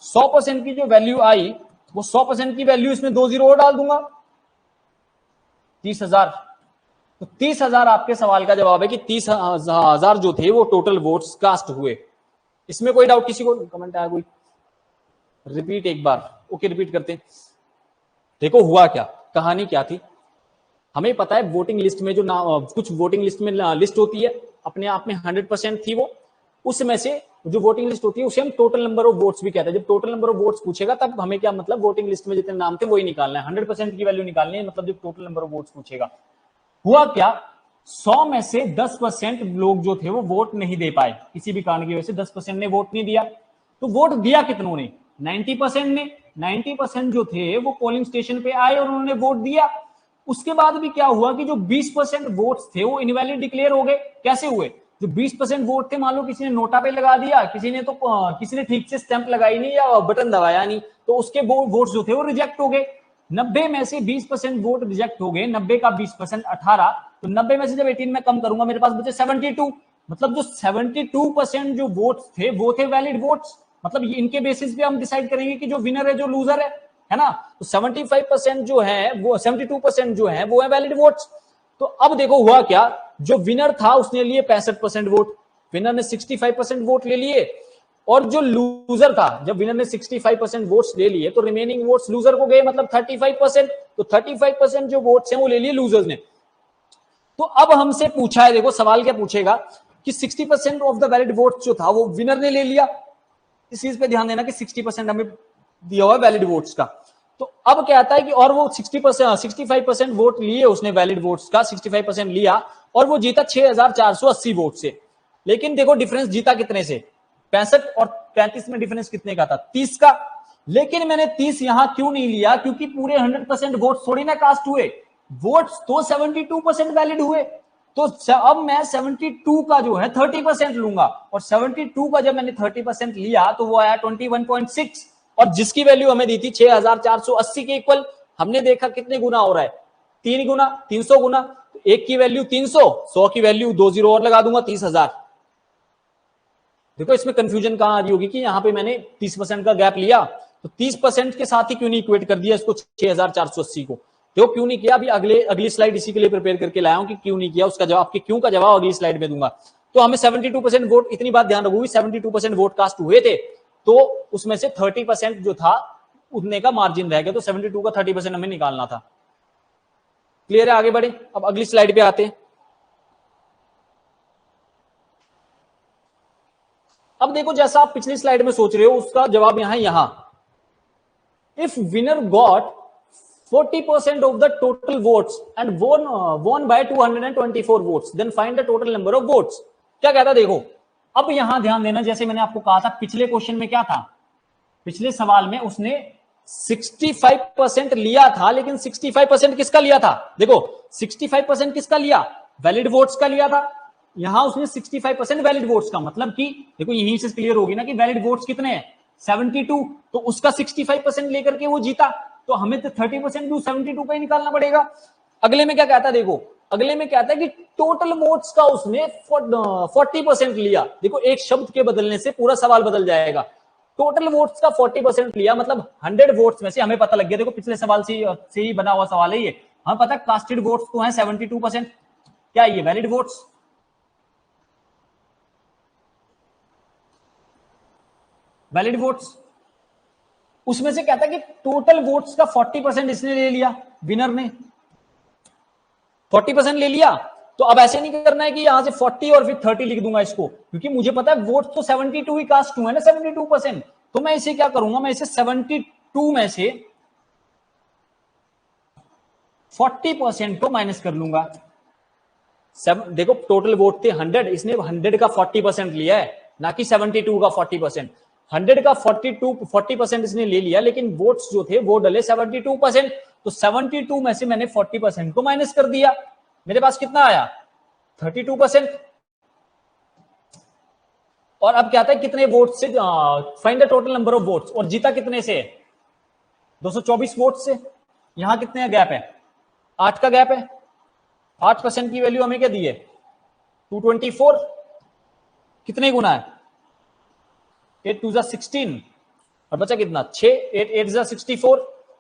[SPEAKER 1] 100% की जो वैल्यू आई वो 100% की वैल्यू, इसमें 2 जीरो और डाल दूंगा, 30,000। तो 30,000 आपके सवाल का जवाब है कि 30,000 जो थे वो टोटल वोट्स कास्ट हुए। इसमें कोई डाउट किसी को? कमेंट आया कोई? रिपीट एक बार, ओके रिपीट करते हैं। देखो हुआ क्या, कहानी क्या थी। हमें पता है वोटिंग लिस्ट में जो कुछ वोटिंग लिस्ट में लिस्ट होती है अपने आप में 100% थी वो, उसमें से जो वोटिंग लिस्ट होती है उसे हम टोटल नंबर ऑफ वोट्स भी कहते हैं। जब टोटल नंबर ऑफ वोट्स पूछेगा तब हमें क्या मतलब, वोटिंग लिस्ट में जितने नाम थे वही निकालना है, 100% की वैल्यू निकालनी है, मतलब जब टोटल नंबर ऑफ वोट्स पूछेगा। हुआ क्या 100 में से 10% लोग जो थे वो वोट नहीं दे पाए, किसी भी कारण की वजह से 10% ने वोट नहीं दिया। तो वोट दिया कितनों ने? 90% ने। 90% जो थे वो पोलिंग स्टेशन पे आए और उन्होंने वोट दिया। उसके बाद भी क्या हुआ कि जो 20% वोट्स थे वो इनवैलिड डिक्लेयर हो गए। कैसे हुए? जो 20% वोट थे, मान लो किसी ने नोटा पे लगा दिया, किसी ने ठीक से स्टैंप लगाई नहीं या बटन दबाया नहीं, तो उसके वोट्स जो थे वो रिजेक्ट हो गए। 90 में से 20% वोट रिजेक्ट हो गए। 90 का 20% 18, तो 90 में से जब 18 में कम करूंगा मेरे पास बचे 72। मतलब जो 72% जो वोट्स थे वो थे वैलिड वोट्स। मतलब इनके बेसिस पे हम डिसाइड करेंगे कि जो विनर है जो लूजर है ना। तो 75% जो है वो 72% जो है वो है वैलिड वोट्स। तो अब देखो हुआ क्या, जो विनर था उसने लिए 65% वोट, विनर ने 65% वोट ले लिए। और जो लूजर था, जब विनर ने 65% वोट्स ले लिए तो रिमेनिंग वोट्स लूजर को गए, मतलब 35%। तो 35% जो वोट्स हैं वो ले लिए लूजर्स ने। तो अब हमसे पूछा है, देखो सवाल क्या पूछेगा कि 60% ऑफ द वैलिड वोट्स जो था वो विनर ने ले लिया। इस चीज पे ध्यान देना कि 60% हमें दिया हुआ है वैलिड वोट्स का। तो अब कहता है कि और वो 65% वोट लिए उसने वैलिड वोट्स का, 65% लिया और वो जीता 6480 वोट से। लेकिन देखो डिफरेंस जीता कितने से? 65 और 35 में डिफरेंस कितने का था? 30 का। लेकिन मैंने 30 यहां क्यों नहीं लिया? क्योंकि पूरे 100% वोट थोड़ी ना कास्ट हुए, वोट्स तो 72% वैलिड हुए। तो अब मैं 72 का जो है 30% लूंगा, और 72 का जब मैंने 30% लिया तो वो आया 21.6, और जिसकी वैल्यू हमें दी थी 6480 के इक्वल। हमने देखा कितने गुना हो रहा है? 3 गुना, 300 गुना। तो एक की वैल्यू 300, 100 की वैल्यू 2 जीरो और लगा दूंगा 30,000। देखो इसमें कंफ्यूजन कहां आ रही होगी कि यहां पे मैंने 30% का गैप लिया, तो 30% के साथ ही क्यों नहीं इक्वेट कर दिया इसको 6480 को? देखो क्यों नहीं किया, अभी अगली स्लाइड इसी के लिए प्रिपेयर करके लाया हूं कि क्यों नहीं किया। उसका जवाब, कि क्यों का जवाब अगली स्लाइड में दूंगा। तो हमें 72% वोट, इतनी बात ध्यान रखोगी, 72% वोट कास्ट हुए थे, तो उसमें से 30% जो था उतने का मार्जिन रह गया, तो 72 का 30% हमें निकालना था। क्लियर है? आगे बढ़े, अब अगली स्लाइड पे आते हैं। अब देखो जैसा आप पिछली स्लाइड में सोच रहे हो उसका जवाब यहां if winner got 40% of the total votes and won by 224 votes, then find the total number of votes। क्या कहता? देखो अब यहां ध्यान देना, जैसे मैंने आपको कहा था पिछले क्वेश्चन में क्या था, पिछले सवाल में उसने 65% लिया था, लेकिन 65% किसका लिया था? देखो 65% किसका लिया? वैलिड वोट्स का लिया था। यहां उसने 65% वैलिड वोट्स का, मतलब कि देखो यहीं से क्लियर होगी ना कि वैलिड वोट्स कितने हैं? 72। तो उसका 65% लेकर के वो जीता, तो हमें तो 30% भी 72 का ही निकालना पड़ेगा। अगले में क्या कहता है? देखो अगले में कहता है कि टोटल वोट्स का उसने 40% लिया। देखो एक शब्द के बदलने से पूरा सवाल बदल जाएगा। टोटल वोट्स का 40% लिया, मतलब 100 वोट्स में से हमें पता लग गया, देखो पिछले सवाल से ही बना हुआ सवाल है ये, हमें पता है कास्टेड वोट्स तो हैं 72%। क्या ये वैलिड वोट्स? Valid votes. उसमें से कहता है कि टोटल वोट्स का 40% इसने ले लिया, विनर ने 40% ले लिया। तो अब ऐसे नहीं करना है कि यहां से 40 और फिर 30 लिख दूंगा इसको, क्योंकि मुझे पता है वोट तो 72 ही कास्ट हुए ना, 72%। तो मैं इसे क्या करूंगा, मैं इसे 72 में से 40% को माइनस कर लूंगा। देखो टोटल वोट थे 100, इसने 100 का 40% लिया है, ना कि 72 का 40%। 100 का 40% इसने ले लिया, लेकिन वोट्स जो थे वो डले 72%। तो 72 में से मैंने 40% को माइनस कर दिया, मेरे पास कितना आया? 32%। और अब क्या आता है कितने वोट से find the total number of votes, और जीता कितने से? 224 वोट से। यहां कितने गैप है? 8 का गैप है। 8% की वैल्यू हमें क्या दी है? 224। कितने गुना है? 8 2 16, और बचा कितना? 6। 8 8 64,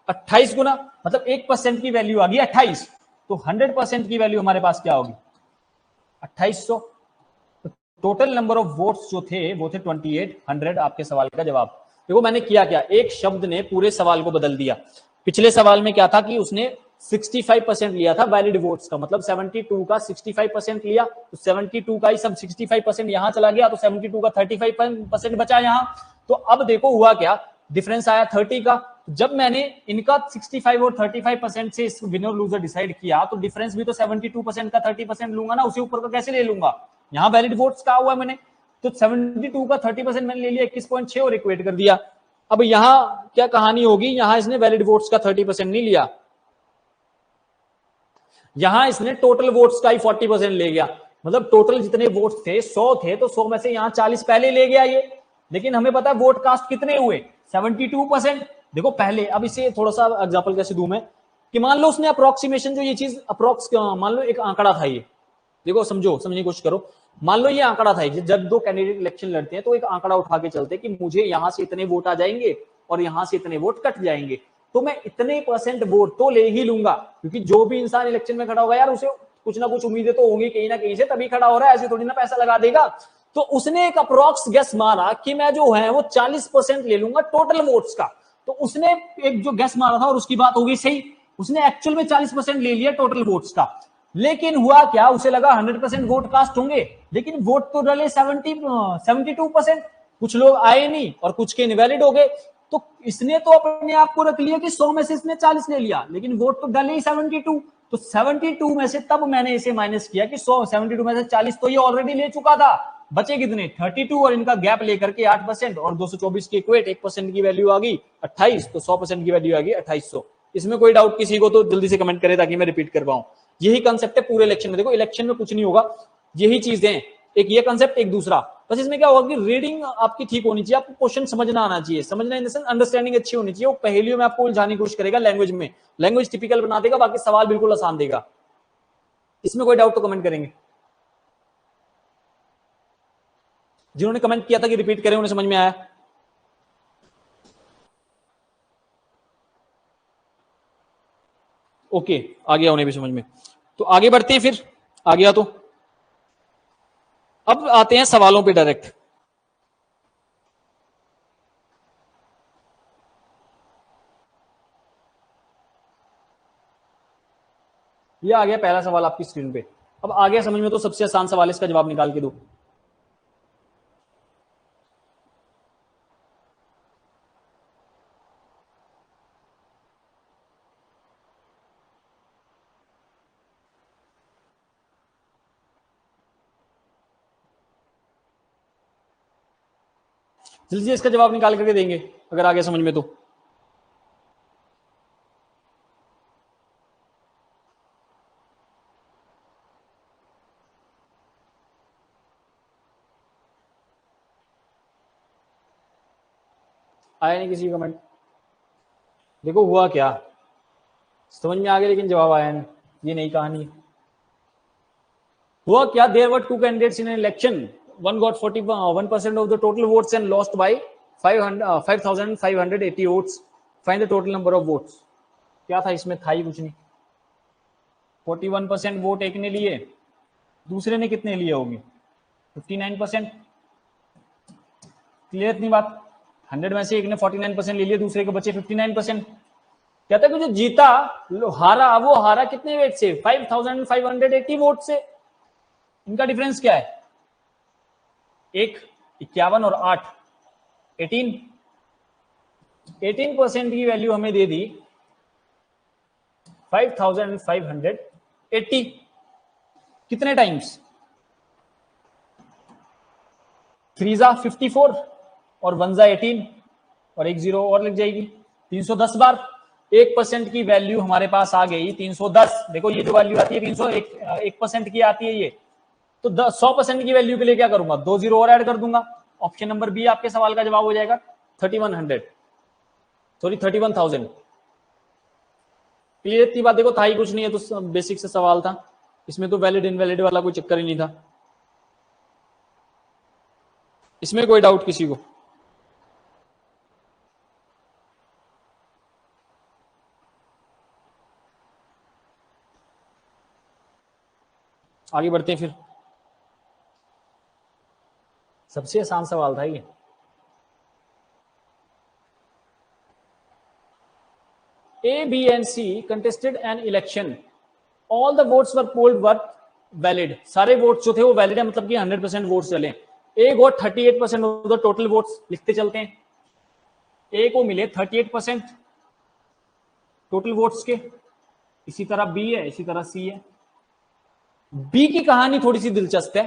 [SPEAKER 1] 28 गुना, मतलब 1% की वैल्यू आ गई 28। तो 100% की वैल्यू हमारे पास क्या होगी? 2800। तो टोटल नंबर ऑफ वोट्स जो थे वो थे 2800। आपके सवाल का जवाब। देखो मैंने किया क्या, एक शब्द ने पूरे सवाल को बदल दिया। पिछले सवाल में क्या था कि उसने 65% लिया था वैलिड वोट्स का, मतलब 72 का 65% लिया, तो 72 का ही सब 65% यहां चला गया, तो 72 का 35% बचा यहां। तो अब देखो हुआ क्या, डिफरेंस आया 30 का। जब मैंने इनका 65 और 35% से इस विनर लूजर डिसाइड किया, तो डिफरेंस भी तो 72% का 30% लूंगा ना, उसी ऊपर का कैसे ले लूंगा? यहाँ वैलिड वोट्स का हुआ मैंने, तो 72 का 30% मैंने ले लिया 21.6 और इक्वेट कर दिया। अब यहाँ क्या कहानी होगी, यहाँ इसने वैलिड वोट्स का 30% नहीं लिया, यहां इसने टोटल वोट्स का ही 40% ले गया। मतलब टोटल जितने वोट्स थे 100 थे, तो 100 में से यहां 40 पहले ले गया ये। लेकिन हमें पता है वोट कास्ट कितने हुए, 72%। देखो पहले, अब इसे थोड़ा सा एग्जांपल कैसे दूं मैं, कि मान लो उसने अप्रोक्सीमेशन, जो ये चीज अप्रोक्स, मान लो एक आंकड़ा था ये, देखो समझो, समझने की कोशिश करो। मान लो ये आंकड़ा था, जब दो कैंडिडेट इलेक्शन लड़ते हैं तो एक आंकड़ा उठा के चलते कि मुझे यहां से इतने वोट आ जाएंगे और यहां से इतने वोट कट जाएंगे, तो मैं इतने % वोट तो ले ही लूंगा, क्योंकि जो भी इंसान इलेक्शन में खड़ा होगा यार, उसे कुछ ना कुछ उम्मीदें तो होंगी कहीं ना कहीं से, तभी खड़ा हो रहा है, ऐसे थोड़ी ना पैसा लगा देगा। तो उसने एक अप्रोक्स गेस मारा कि मैं जो है वो 40% ले लूंगा टोटल वोट्स का। तो उसने एक जो गेस मारा था और उसकी बात होगी सही, उसने एक्चुअल में 40% ले लिया टोटल वोट्स का। लेकिन हुआ क्या, उसे लगा 100% वोट कास्ट होंगे, लेकिन वोट तो डले 72%। कुछ लोग आए नहीं और कुछ के इनवैलिड हो गए। तो इसने तो अपने आप को रख लिया कि 100 में से इसने 40 ले लिया, लेकिन वोट तो डले ही 72। तो 72 में से तब मैंने इसे माइनस किया कि 72 में से 40 तो ये ऑलरेडी ले चुका था, बचे कितने 32, और इनका गैप लेकर के 8% और 224 के इक्वेट 1% की वैल्यू आ गई 28, तो 100% की वैल्यू आ गई 2800। इसमें कोई डाउट किसी को तो जल्दी से कमेंट करे ताकि मैं रिपीट कर पाऊं। यही कंसेप्ट है पूरे इलेक्शन में। देखो इलेक्शन में कुछ नहीं होगा, यही चीजें, एक ये कंसेप्ट, एक दूसरा, बस इसमें क्या होगा कि रीडिंग आपकी ठीक होनी चाहिए, आपको क्वेश्चन समझना आना चाहिए, समझना इन द सेंस अंडरस्टैंडिंग अच्छी होनी चाहिए। वो पहेलियों में आपको उलझाने की कोशिश करेगा, लैंग्वेज में, लैंग्वेज टिपिकल बना देगा, बाकी सवाल बिल्कुल आसान देगा। इसमें कोई डाउट तो कमेंट करेंगे। जिन्होंने कमेंट किया था कि रिपीट करें, उन्हें समझ में आया? ओके, आ गया उन्हें भी समझ में। तो आगे बढ़ते हैं फिर, आ गया तो अब आते हैं सवालों पे डायरेक्ट। ये आ गया पहला सवाल आपकी स्क्रीन पे। अब आ गया समझ में, तो सबसे आसान सवाल, इसका जवाब निकाल के दो। जल्दी से इसका जवाब निकाल करके देंगे अगर आ गया समझ में तो। आया नहीं किसी का कमेंट? देखो हुआ क्या, समझ में आ गया लेकिन जवाब आया नहीं, ये नई कहानी। हुआ क्या, there were two candidates in an election, one got 41% of the total votes and lost by 5,580 votes. Find the total number of votes. क्या था इसमें, था ही कुछ नहीं। 41% वोट एक ने लिए, दूसरे ने कितने लिए होंगे 59%। क्लियर इतनी बात? 100 में से एक ने 49% ले लिए, दूसरे के बचे 59%। कहता है कि जो जीता, हारा, वो हारा कितने वेट से, 5,580 वोट से। इनका डिफरेंस क्या है, 1, 51 और 8, 18% की वैल्यू हमें दे दी 5,580। कितने टाइम्स, 3 54 और 1 18 और एक 0 और लग जाएगी, 310 बार। 1% की वैल्यू हमारे पास आ गई 310। देखो ये जो वैल्यू आती है 301, 1% की आती है ये। तो 100% की वैल्यू के लिए क्या करूंगा, 2 0 और ऐड कर दूंगा। ऑप्शन नंबर बी आपके सवाल का जवाब हो जाएगा 3100, सॉरी 31,000। क्लियर इतनी बात? देखो था ही कुछ नहीं है, तो बेसिक से सवाल था, इसमें तो वैलिड इनवैलिड वाला कोई चक्कर ही नहीं था। इसमें कोई डाउट किसी को? आगे बढ़ते हैं फिर। सबसे आसान सवाल था ये। A, B and C contested an election. All the votes were polled were valid. सारे वोट्स जो थे वो वैलिड है, मतलब कि 100% वोट्स चले। A got 38% of the total votes। लिखते चलते हैं, A को मिले 38%, टोटल वोट्स के, इसी तरह बी है, इसी तरह सी है। बी की कहानी थोड़ी सी दिलचस्प है।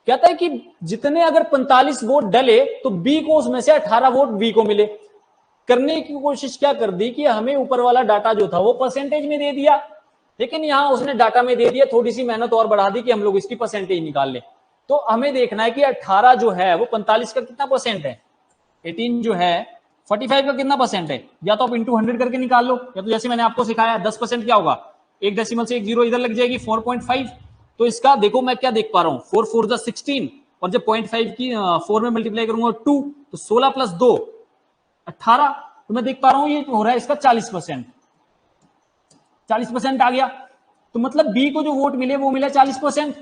[SPEAKER 1] कहता है कि जितने अगर 45 वोट डले तो बी को उसमें से 18 वोट बी को मिले। करने की कोशिश क्या कर दी कि हमें ऊपर वाला डाटा जो था वो परसेंटेज में दे दिया, लेकिन यहां उसने डाटा में दे दिया, थोड़ी सी मेहनत और बढ़ा दी कि हम लोग इसकी परसेंटेज निकाल ले। तो हमें देखना है कि 18 जो है वो 45 का कितना परसेंट है, 18 जो है 45 का कितना परसेंट है। या तो आप इंटू 100 करके निकाल लो, या तो जैसे मैंने आपको सिखाया 10% क्या होगा, एक डेसिमल से एक जीरो इधर लग जाएगी 4.5। तो इसका देखो मैं क्या देख पा रहा हूं, 4 4 जा 16, और जब 0.5 की 4 में मल्टीप्लाई करूंगा 2, तो 16 प्लस 2 18। तो मैं देख पा रहा हूं ये हो रहा है इसका 40%, 40% आ गया। तो मतलब बी को जो वोट मिले वो मिला 40%।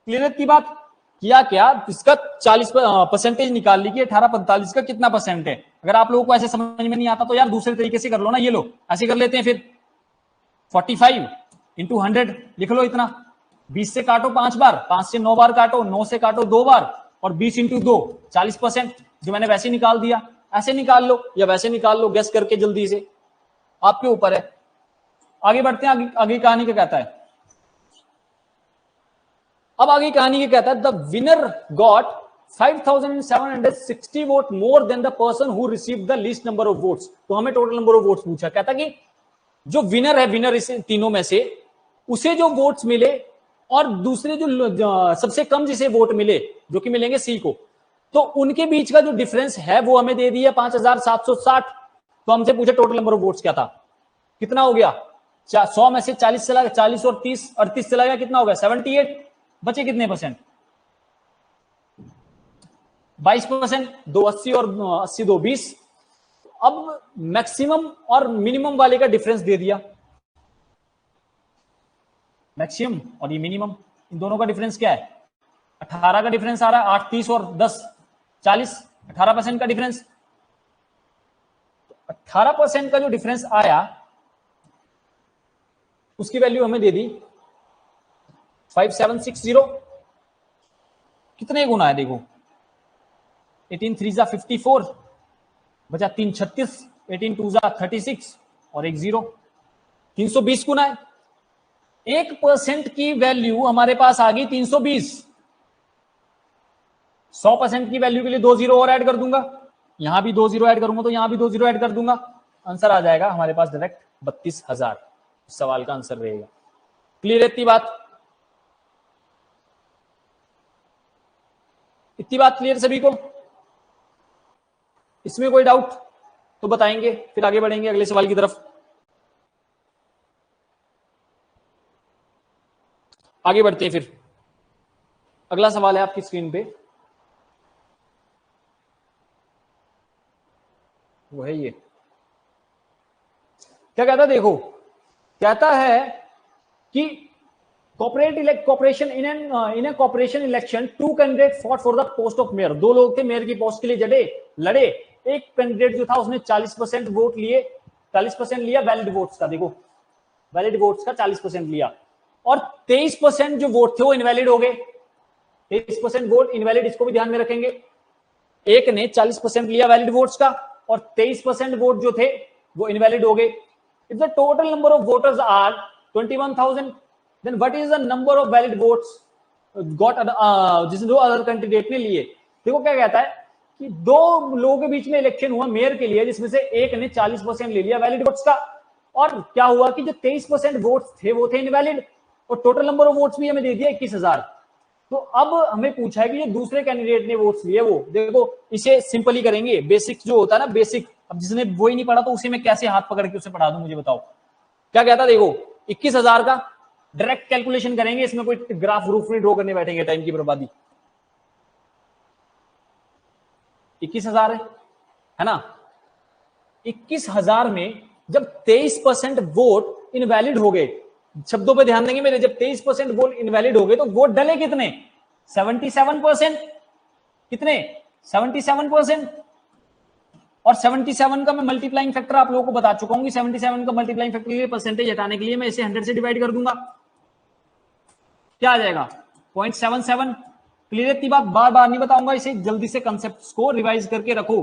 [SPEAKER 1] क्लियर की बात। किया क्या, इसका 40% निकाल ली कि 18 45 का कितना परसेंट है। अगर आप लोगों को ऐसे समझ में नहीं आता तो यार दूसरे तरीके से कर लो ना, ये लो ऐसे कर लेते हैं फिर। 45 इंटू 100 लिख लो इतना, 20 से काटो 5 बार, 5 से 9 बार काटो, 9 से काटो 2 बार, और 20 इंटू 2 40%, जो मैंने वैसे निकाल दिया। ऐसे निकाल लो या वैसे निकाल लो, गेस करके जल्दी से, आपके ऊपर है। आगे बढ़ते हैं, आगे कहानी क्या कहता है। अब आगे कहानी क्या कहता है, the winner got 5760 vote more than the person who received the least number of votes. तो हमें टोटल नंबर ऑफ वोट्स पूछा। कहता कि जो विनर है, विनर इस तीनों में से उसे जो वोट्स मिले और दूसरे जो सबसे कम जिसे वोट मिले, जो कि मिलेंगे सी को, तो उनके बीच का जो डिफरेंस है वो हमें दे दिया 5760। तो हमसे पूछे टोटल नंबर ऑफ वोट्स क्या था, कितना हो गया। 100 में से 40 चला गया, 40 और 30 38 चला गया, कितना हो गया 78। बचे कितने परसेंट, 22%। 2 80 और 80 2 20। अब मैक्सिमम और मिनिमम वाले का डिफरेंस दे दिया, मैक्सिमम और ये मिनिमम, इन दोनों का डिफरेंस क्या है, 18 का डिफरेंस आ रहा है। 8 30 और 10 40, 18% का डिफरेंस। 18% का जो डिफरेंस आया उसकी वैल्यू हमें दे दी 5760। कितने गुना है देखो, 18 3 जा 54, बचा 3 36, 18 2 जा 36 और एक 0, 320 गुना है। 1% की वैल्यू हमारे पास आ गई 320। 100% की वैल्यू के लिए 2 0 और ऐड कर दूंगा, यहां भी 2 0 ऐड करूंगा तो यहां भी 2 0 ऐड कर दूंगा, आंसर आ जाएगा हमारे पास डायरेक्ट 32,000 सवाल का आंसर रहेगा। क्लियर है इतनी बात, इतनी बात क्लियर सभी को। इसमें कोई डाउट तो बताएंगे, फिर आगे बढ़ेंगे अगले सवाल की तरफ। आगे बढ़ते हैं फिर, अगला सवाल है आपकी स्क्रीन पे, वो है ये। क्या कहता है देखो, कहता है कि corporation in A corporation election 2 candidate fought for the post of mayor. 2 लोग थे मेयर की पोस्ट के लिए लड़े। एक कैंडिडेट जो था उसने 40% वोट लिए, 40% लिया वैलिड वोट्स का, देखो वैलिड वोट्स का 40% लिया, और 23% जो वोट थे वो इनवैलिड हो गए। 23% वोट इनवैलिड, इसको भी ध्यान में रखेंगे। एक ने 40% लिया वैलिड वोट्स का और 23% वोट जो थे वो इनवैलिड हो गए। If the total number of voters are 21,000, then what is the number of valid votes got जिसने 2 अदर कैंडिडेट ने लिए। देखो क्या कहता है कि 2 लोगों के बीच में इलेक्शन हुआ मेयर के लिए, जिसमें से एक ने 40% ले लिया वैलिड वोट्स का, और क्या हुआ कि जो 23% वोट्स थे वो थे इनवैलिड, और टोटल नंबर ऑफ वोट्स भी हमें दे दिया 21,000। तो अब हमें पूछा है कि जो दूसरे कैंडिडेट ने वोट्स लिए, वो देखो इसे सिंपल ही करेंगे, बेसिक जो होता है ना बेसिक। अब जिसने वो ही नहीं पढ़ा तो उसे मैं कैसे हाथ पकड़ के उसे पढ़ा दूं, मुझे बताओ। क्या कहता देखो, 21,000 का डायरेक्ट कैलकुलेशन करेंगे, इसमें कोई ग्राफ रूफ नहीं ड्रॉ करने बैठेंगे, टाइम की बर्बादी। 21,000 है ना। 21,000 में जब 23% वोट इनवैलिड हो गए, शब्दों पे ध्यान देंगे मेरे, जब 23% वोट इनवैलिड हो गए तो वोट डले कितने, 77%। कितने, 77%। और 77 का मैं मल्टीप्लाइंग फैक्टर आप लोगों को बता चुका हूं कि 77 का मल्टीप्लाइंग फैक्टर के लिए परसेंटेज हटाने के लिए मैं इसे 100 से डिवाइड कर दूंगा, क्या आ जाएगा 0.77। क्लियर बात, बार बार नहीं बताऊंगा इसे, जल्दी से कंसेप्ट को रिवाइज करके रखो।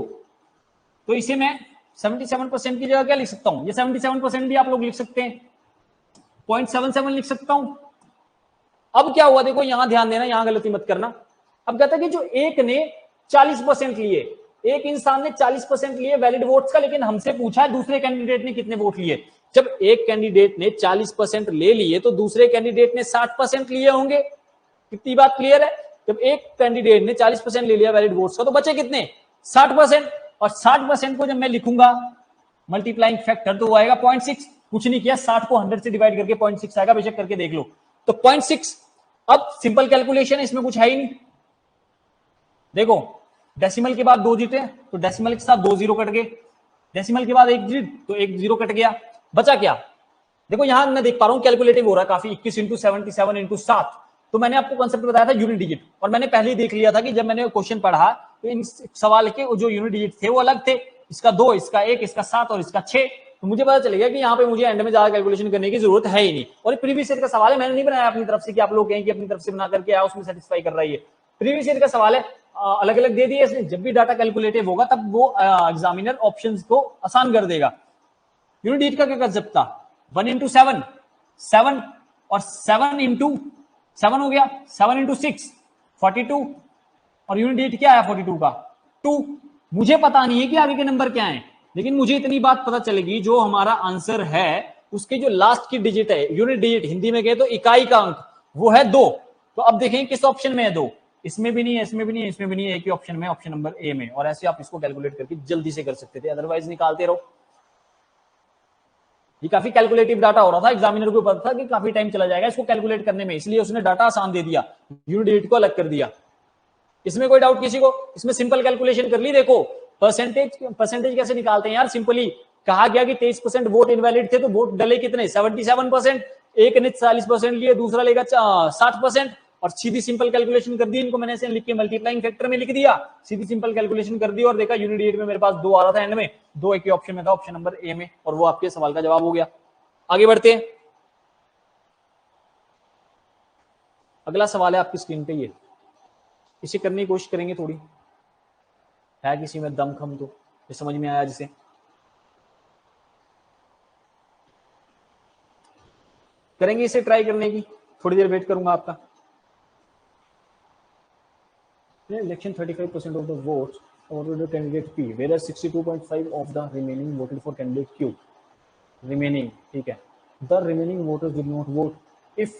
[SPEAKER 1] तो इसे मैं 77% की जगह क्या लिख सकता हूं, ये 77% भी आप लोग लिख सकते हैं, 0.77 लिख सकता हूं। अब क्या हुआ देखो, यहां ध्यान देना, यहां गलती मत करना। अब कहता है कि जो एक ने 40% लिए, एक इंसान ने 40% लिए वैलिड वोट्स का, लेकिन हमसे पूछा है दूसरे कैंडिडेट ने कितने वोट लिए। जब एक कैंडिडेट ने 40% ले लिए तो दूसरे कैंडिडेट ने 60% लिए होंगे। कितनी बात क्लियर है? जब एक कैंडिडेट ने 40% ले लिया वैलिड वोट्स का तो बचे कितने, 60%। और 60% को जब मैं लिखूंगा मल्टीप्लाइंग फैक्टर तो वो आएगा 0.6। कुछ नहीं किया, 60 को 100 से डिवाइड करके 0.6 आएगा, बेशक करके देख लो। तो 0.6। अब सिंपल कैलकुलेशन है, इसमें कुछ है ही नहीं। देखो डेसिमल के बाद 2 डिजिट है तो डेसिमल के साथ 2 जीरो कट गए, डेसिमल के बाद 1 डिजिट तो 1 जीरो कट गया, बचा क्या? देखो यहां मैं देख पा रहा हूं कैलकुलेटिव हो रहा है काफी, 21 इंटू 77 इंटू 7। तो मैंने आपको कॉन्सेप्ट बताया था यूनिट डिजिट, और मैंने पहले ही देख लिया था कि जब मैंने क्वेश्चन पढ़ा तो इन सवाल के जो यूनिट डिजिट थे वो अलग थे, इसका 2, इसका 1, इसका 7 और इसका 6। तो मुझे पता चलेगा कि यहाँ पे मुझे एंड में ज्यादा कैलकुलेशन करने की जरूरत है ही नहीं। और प्रीवियस ईयर का सवाल है, मैंने नहीं बनाया अपनी तरफ से कि आप लोग कहें कि अपनी तरफ से बना करके आया उसमें सेटिस्फाई कर रही है। प्रीवियस ईयर का सवाल है, अलग अलग दे दिए इसने। जब भी डाटा कैलकुलेटिव होगा तब वो एग्जामिनर ऑप्शंस को आसान कर देगा। यूनिट डिजिट का क्या कंसेप्ट था, 1 इंटू 7, 7 और 7 इंटू 7 हो गया, 7 इंटू 6 42, और यूनिट डिजिट क्या है 42 का 2। मुझे पता नहीं है कि आगे के नंबर क्या है, लेकिन मुझे इतनी बात पता चलेगी जो हमारा आंसर है उसके जो लास्ट की डिजिट है, यूनिट डिजिट हिंदी में कहे तो इकाई का अंक, वो है 2। तो अब देखें किस ऑप्शन में है 2, इसमें भी नहीं है, इसमें भी नहीं है, इसमें भी नहीं है, एक ही ऑप्शन में, ऑप्शन नंबर ए में। और ऐसे आप इसको कैलकुलेट करके जल्दी से कर सकते थे, अदरवाइज निकालते रहो। ये काफी कैलकुलेटिव डाटा हो रहा था, एग्जामिनर को पता था कि काफी टाइम चला जाएगा इसको कैलकुलेट करने में, इसलिए उसने डाटा आसान दे दिया, यूनिट डिजिट को अलग कर दिया। इसमें कोई डाउट किसी को? इसमें सिंपल कैलकुलेशन कर ली। देखो परसेंटेज कैसे निकालते हैं यार, सिंपली कहा गया कि 23% वोट इनवैलिड थे तो वोट डले कितने, 77%। एक ने 40% लिए, दूसरा लेगा 60%, और सीधी सिंपल कैलकुलेशन कर दी। इनको मैंने ऐसे लिख के मल्टीप्लाइंग फैक्टर में लिख दिया, सीधी सिंपल कैलकुलेशन कर दी, और देखा यूनिट डिजिट में मेरे पास 2 आ रहा था एंड में, 2 एक ही ऑप्शन में था, ऑप्शन नंबर ए में, और वो आपके सवाल का जवाब हो गया। आगे बढ़ते हैं, अगला सवाल है आपकी स्क्रीन पे, ये इसे करने की कोशिश करेंगे, थोड़ी है किसी में दम खम तो ये समझ में आया जिसे। करेंगे इसे ट्राई करने की, थोड़ी देर वेट करूंगा आपका। Election 35% of the votes voted for candidate P, whereas 62.5 of the remaining voted for candidate Q. Remaining, ठीक है, the remaining voters did not vote if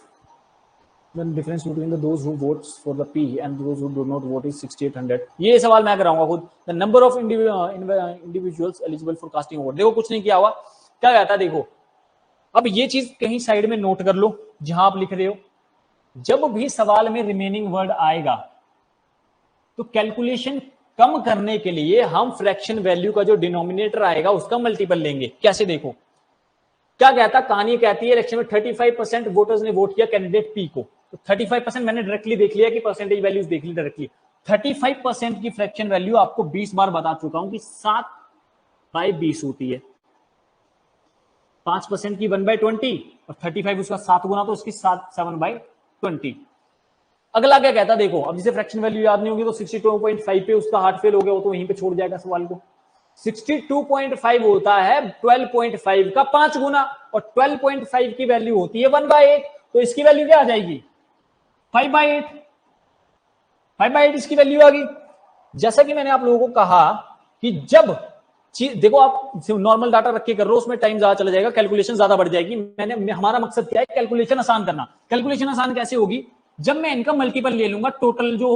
[SPEAKER 1] the difference between the those who votes for the P and those who do not vote is 6800. ये सवाल मैं कराऊंगा खुद। The number of individuals eligible for casting vote, देखो कुछ नहीं किया हुआ, क्या कहता है देखो। अब ये चीज कहीं साइड में नोट कर लो जहां आप लिख रहे हो, जब भी सवाल में रिमेनिंग वर्ड आएगा तो कैलकुलेशन कम करने के लिए हम फ्रैक्शन वैल्यू का जो डिनोमिनेटर आएगा उसका मल्टीपल लेंगे। कैसे देखो, क्या कहता, कहानी कहती है इलेक्शन में 35% वोटर्स ने वोट किया कैंडिडेट पी को, तो 35% मैंने डायरेक्टली देख लिया कि परसेंटेज वैल्यूज देख ली डायरेक्टली। 35% की फ्रैक्शन वैल्यू आपको 20 बार बता चुका हूं कि 7/20 होती है। 5% की 1/20 और 35 उसका 7 गुना, तो उसकी 7/20। अगला क्या कहता देखो, अब जिसे फ्रैक्शन वैल्यू याद नहीं होगी तो 62.5 पे उसका हार्ट फेल हो गया, वो तो वहीं पे छोड़ जाएगा सवाल को। 62.5 होता है 12.5 का 5 गुना, और 12.5 की वैल्यू होती है 1/8, तो इसकी वैल्यू क्या आ जाएगी 5/8। 5/8 इसकी वैल्यू आ गई। जैसा कि मैंने आप लोगों को कहा कि जब देखो आप नॉर्मल डाटा रख के कर रहे हो उसमें टाइम ज्यादा चला जाएगा, कैलकुलेशन ज्यादा बढ़ जाएगी। हमारा मकसद क्या है, कैलकुलेशन आसान करना। कैलकुलेशन आसान कैसे होगी, जब मैं इनका मल्टीपल ले लूंगा, टोटल जो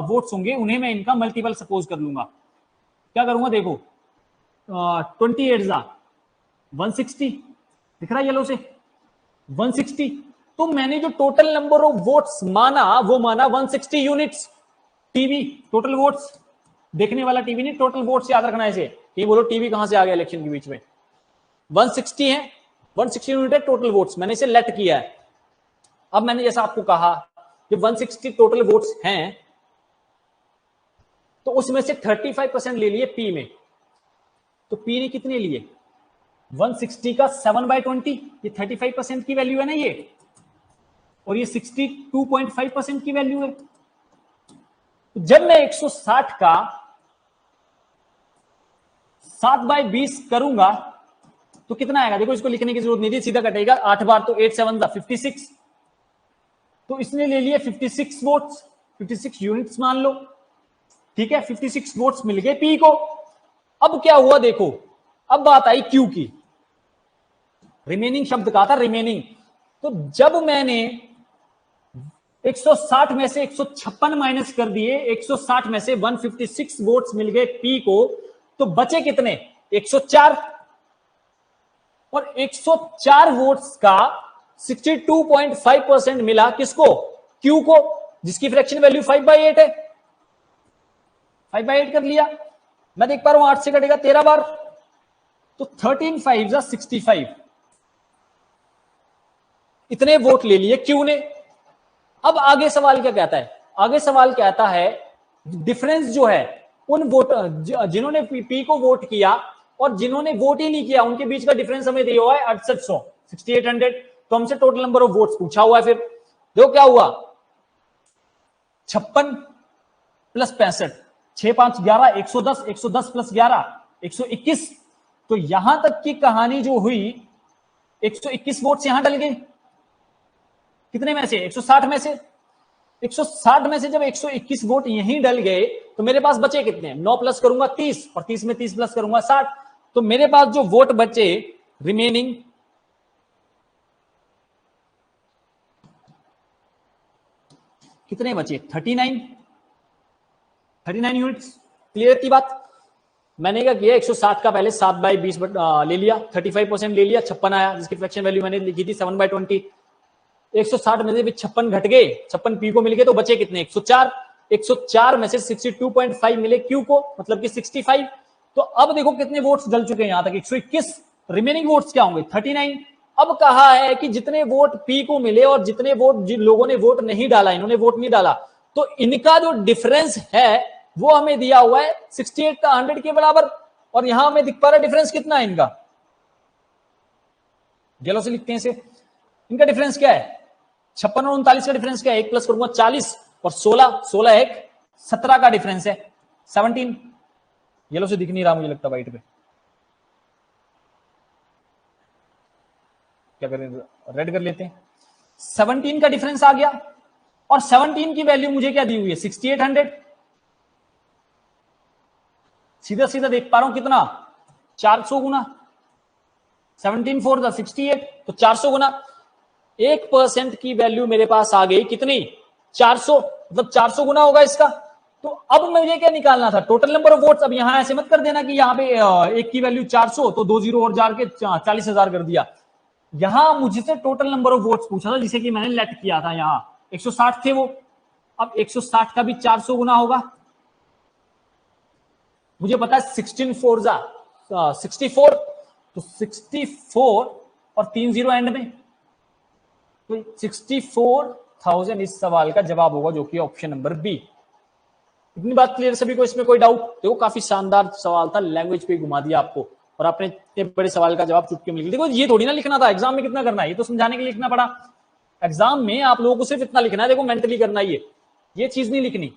[SPEAKER 1] वोट्स होंगे उन्हें मैं इनका मल्टीपल सपोज कर लूंगा। क्या करूंगा देखो, 28 160 दिख रहा है येलो से, 160। तो मैंने जो टोटल नंबर ऑफ वोट्स माना वो माना 160 यूनिट्स। टीवी टोटल वोट्स, देखने वाला टीवी नहीं, टोटल वोट्स याद रखना है इसे। ये बोलो टीवी कहां से आ गया इलेक्शन के बीच में, 160 है, 160 यूनिट है टोटल वोट्स, मैंने इसे लेट किया है। अब मैंने जैसा आपको कहा कि 160 टोटल वोट्स हैं, तो उसमें से 35% ले लिए पी में, तो पी ने कितने लिए 160 का 7/20, ये 35% की वैल्यू है ना ये, और ये 62.5% की वैल्यू है। जब मैं 160 का 7/20 करूंगा तो कितना आएगा? देखो, इसको लिखने की जरूरत नहीं थी, सीधा कटेगा। 8 बार तो 8 7 56, तो इसने ले लिए 56 वोट्स, 56 यूनिट्स मान लो, ठीक है। 56 वोट्स मिल गए पी को। अब क्या हुआ देखो, अब बात आई क्यू की। रिमेनिंग शब्द कहा था, रिमेनिंग। तो जब मैंने 160 में से 156 माइनस कर दिए, 160 में से 156 वोट्स मिल गए पी को, तो बचे कितने? 104। और 104 वोट्स का 62.5% मिला किसको? क्यू को, जिसकी फ्रैक्शन वैल्यू 5/8 है। 5/8 कर लिया। मैं देख पा रहा हूं 8 से कटेगा 13 बार, तो 13 5 65। इतने वोट ले लिए क्यू ने। अब आगे सवाल क्या कहता है? आगे सवाल कहता है डिफरेंस जो है उन वोट, जिन्होंने पी को वोट किया और जिन्होंने वोट ही नहीं किया, उनके बीच का डिफरेंस हमें दिया हुआ है 6800, 6800। तो हमसे टोटल नंबर ऑफ वोट्स पूछा हुआ है। फिर देखो क्या हुआ, 56 प्लस 65, 6 5 11, 110, 110 प्लस 11 121। तो यहां तक की कहानी जो हुई, 121 वोट्स यहां डल गए। कितने में से? 160 में से। 160 में से जब 121 वोट यहीं डल गए, तो मेरे पास बचे कितने? 9 प्लस करूंगा 30, और 30 में 30 प्लस करूंगा 60। तो मेरे पास जो वोट बचे रिमेनिंग, कितने बचे? 39 यूनिट्स। क्लियर की बात? मैंने क्या किया, 160 का पहले 7/20 ले लिया, 35% ले लिया, 56 आया, जिसकी फ्रैक्शन वैल्यू मैंने लिखी थी 7/20। 160 में से 56 घट गए, 56 पी को मिल गए, तो बचे कितने? 104। 104 में से 62.5 मिले क्यू को, मतलब कि 65। तो अब देखो कितने वोट्स डल चुके हैं यहां तक, 121। रिमेनिंग वोट्स क्या होंगे? 39। अब कहा है कि जितने वोट पी को मिले और जितने वोट जिन लोगों ने वोट नहीं डाला, इन्होंने वोट नहीं डाला, तो इनका जो डिफरेंस है वो हमें दिया हुआ है 68 का 100 के बराबर। और यहां हमें दिख पा रहा है डिफरेंस कितना है इनका। येलो से लिखते हैं इसे। इनका डिफरेंस क्या है? 56 और 39 का डिफरेंस क्या है? 1 प्लस करूंगा 40, और 16, 16 1 17 का डिफरेंस है 17। येलो से दिख नहीं रहा मुझे लगता, व्हाइट पे। क्या करें, रेड कर लेते हैं। 17 का डिफरेंस आ गया, और 17 की वैल्यू मुझे क्या दी हुई है? 6800। सीधा सीधा देख पा रहा हूं कितना? 400 गुना। 17 4 68, तो 400 गुना। 1% की वैल्यू मेरे पास आ गई कितनी? 400, मतलब 400 गुना होगा इसका। तो अब मुझे क्या निकालना था? Total number of votes. अब यहां ऐसे मत कर देना कि यहाँ पे एक की वैल्यू 400, तो 2 जीरो और जार के 40,000 कर दिया। यहां मुझसे टोटल नंबर ऑफ वोट्स पूछा था, जिसे कि मैंने लेट किया था। यहां 160 थे वो। अब 160 का भी 400 गुना होगा। मुझे पता है 16 4 64, तो 64 और 3 जीरो एंड में, तो 64,000 इस सवाल का जवाब होगा, जो कि ऑप्शन नंबर बी। इतनी बात क्लियर सभी को? इसमें कोई डाउट? देखो काफी शानदार सवाल था, लैंग्वेज पे घुमा दिया आपको, और आपने इतने बड़े सवाल का जवाब चुटकी में लिख दिया। देखो ये थोड़ी ना लिखना था, एग्जाम में कितना करना है, ये तो समझाने के लिए लिखना पड़ा। एग्जाम में आप लोगों को सिर्फ इतना लिखना है, देखो मेंटली करना ही है, ये चीज नहीं लिखनी।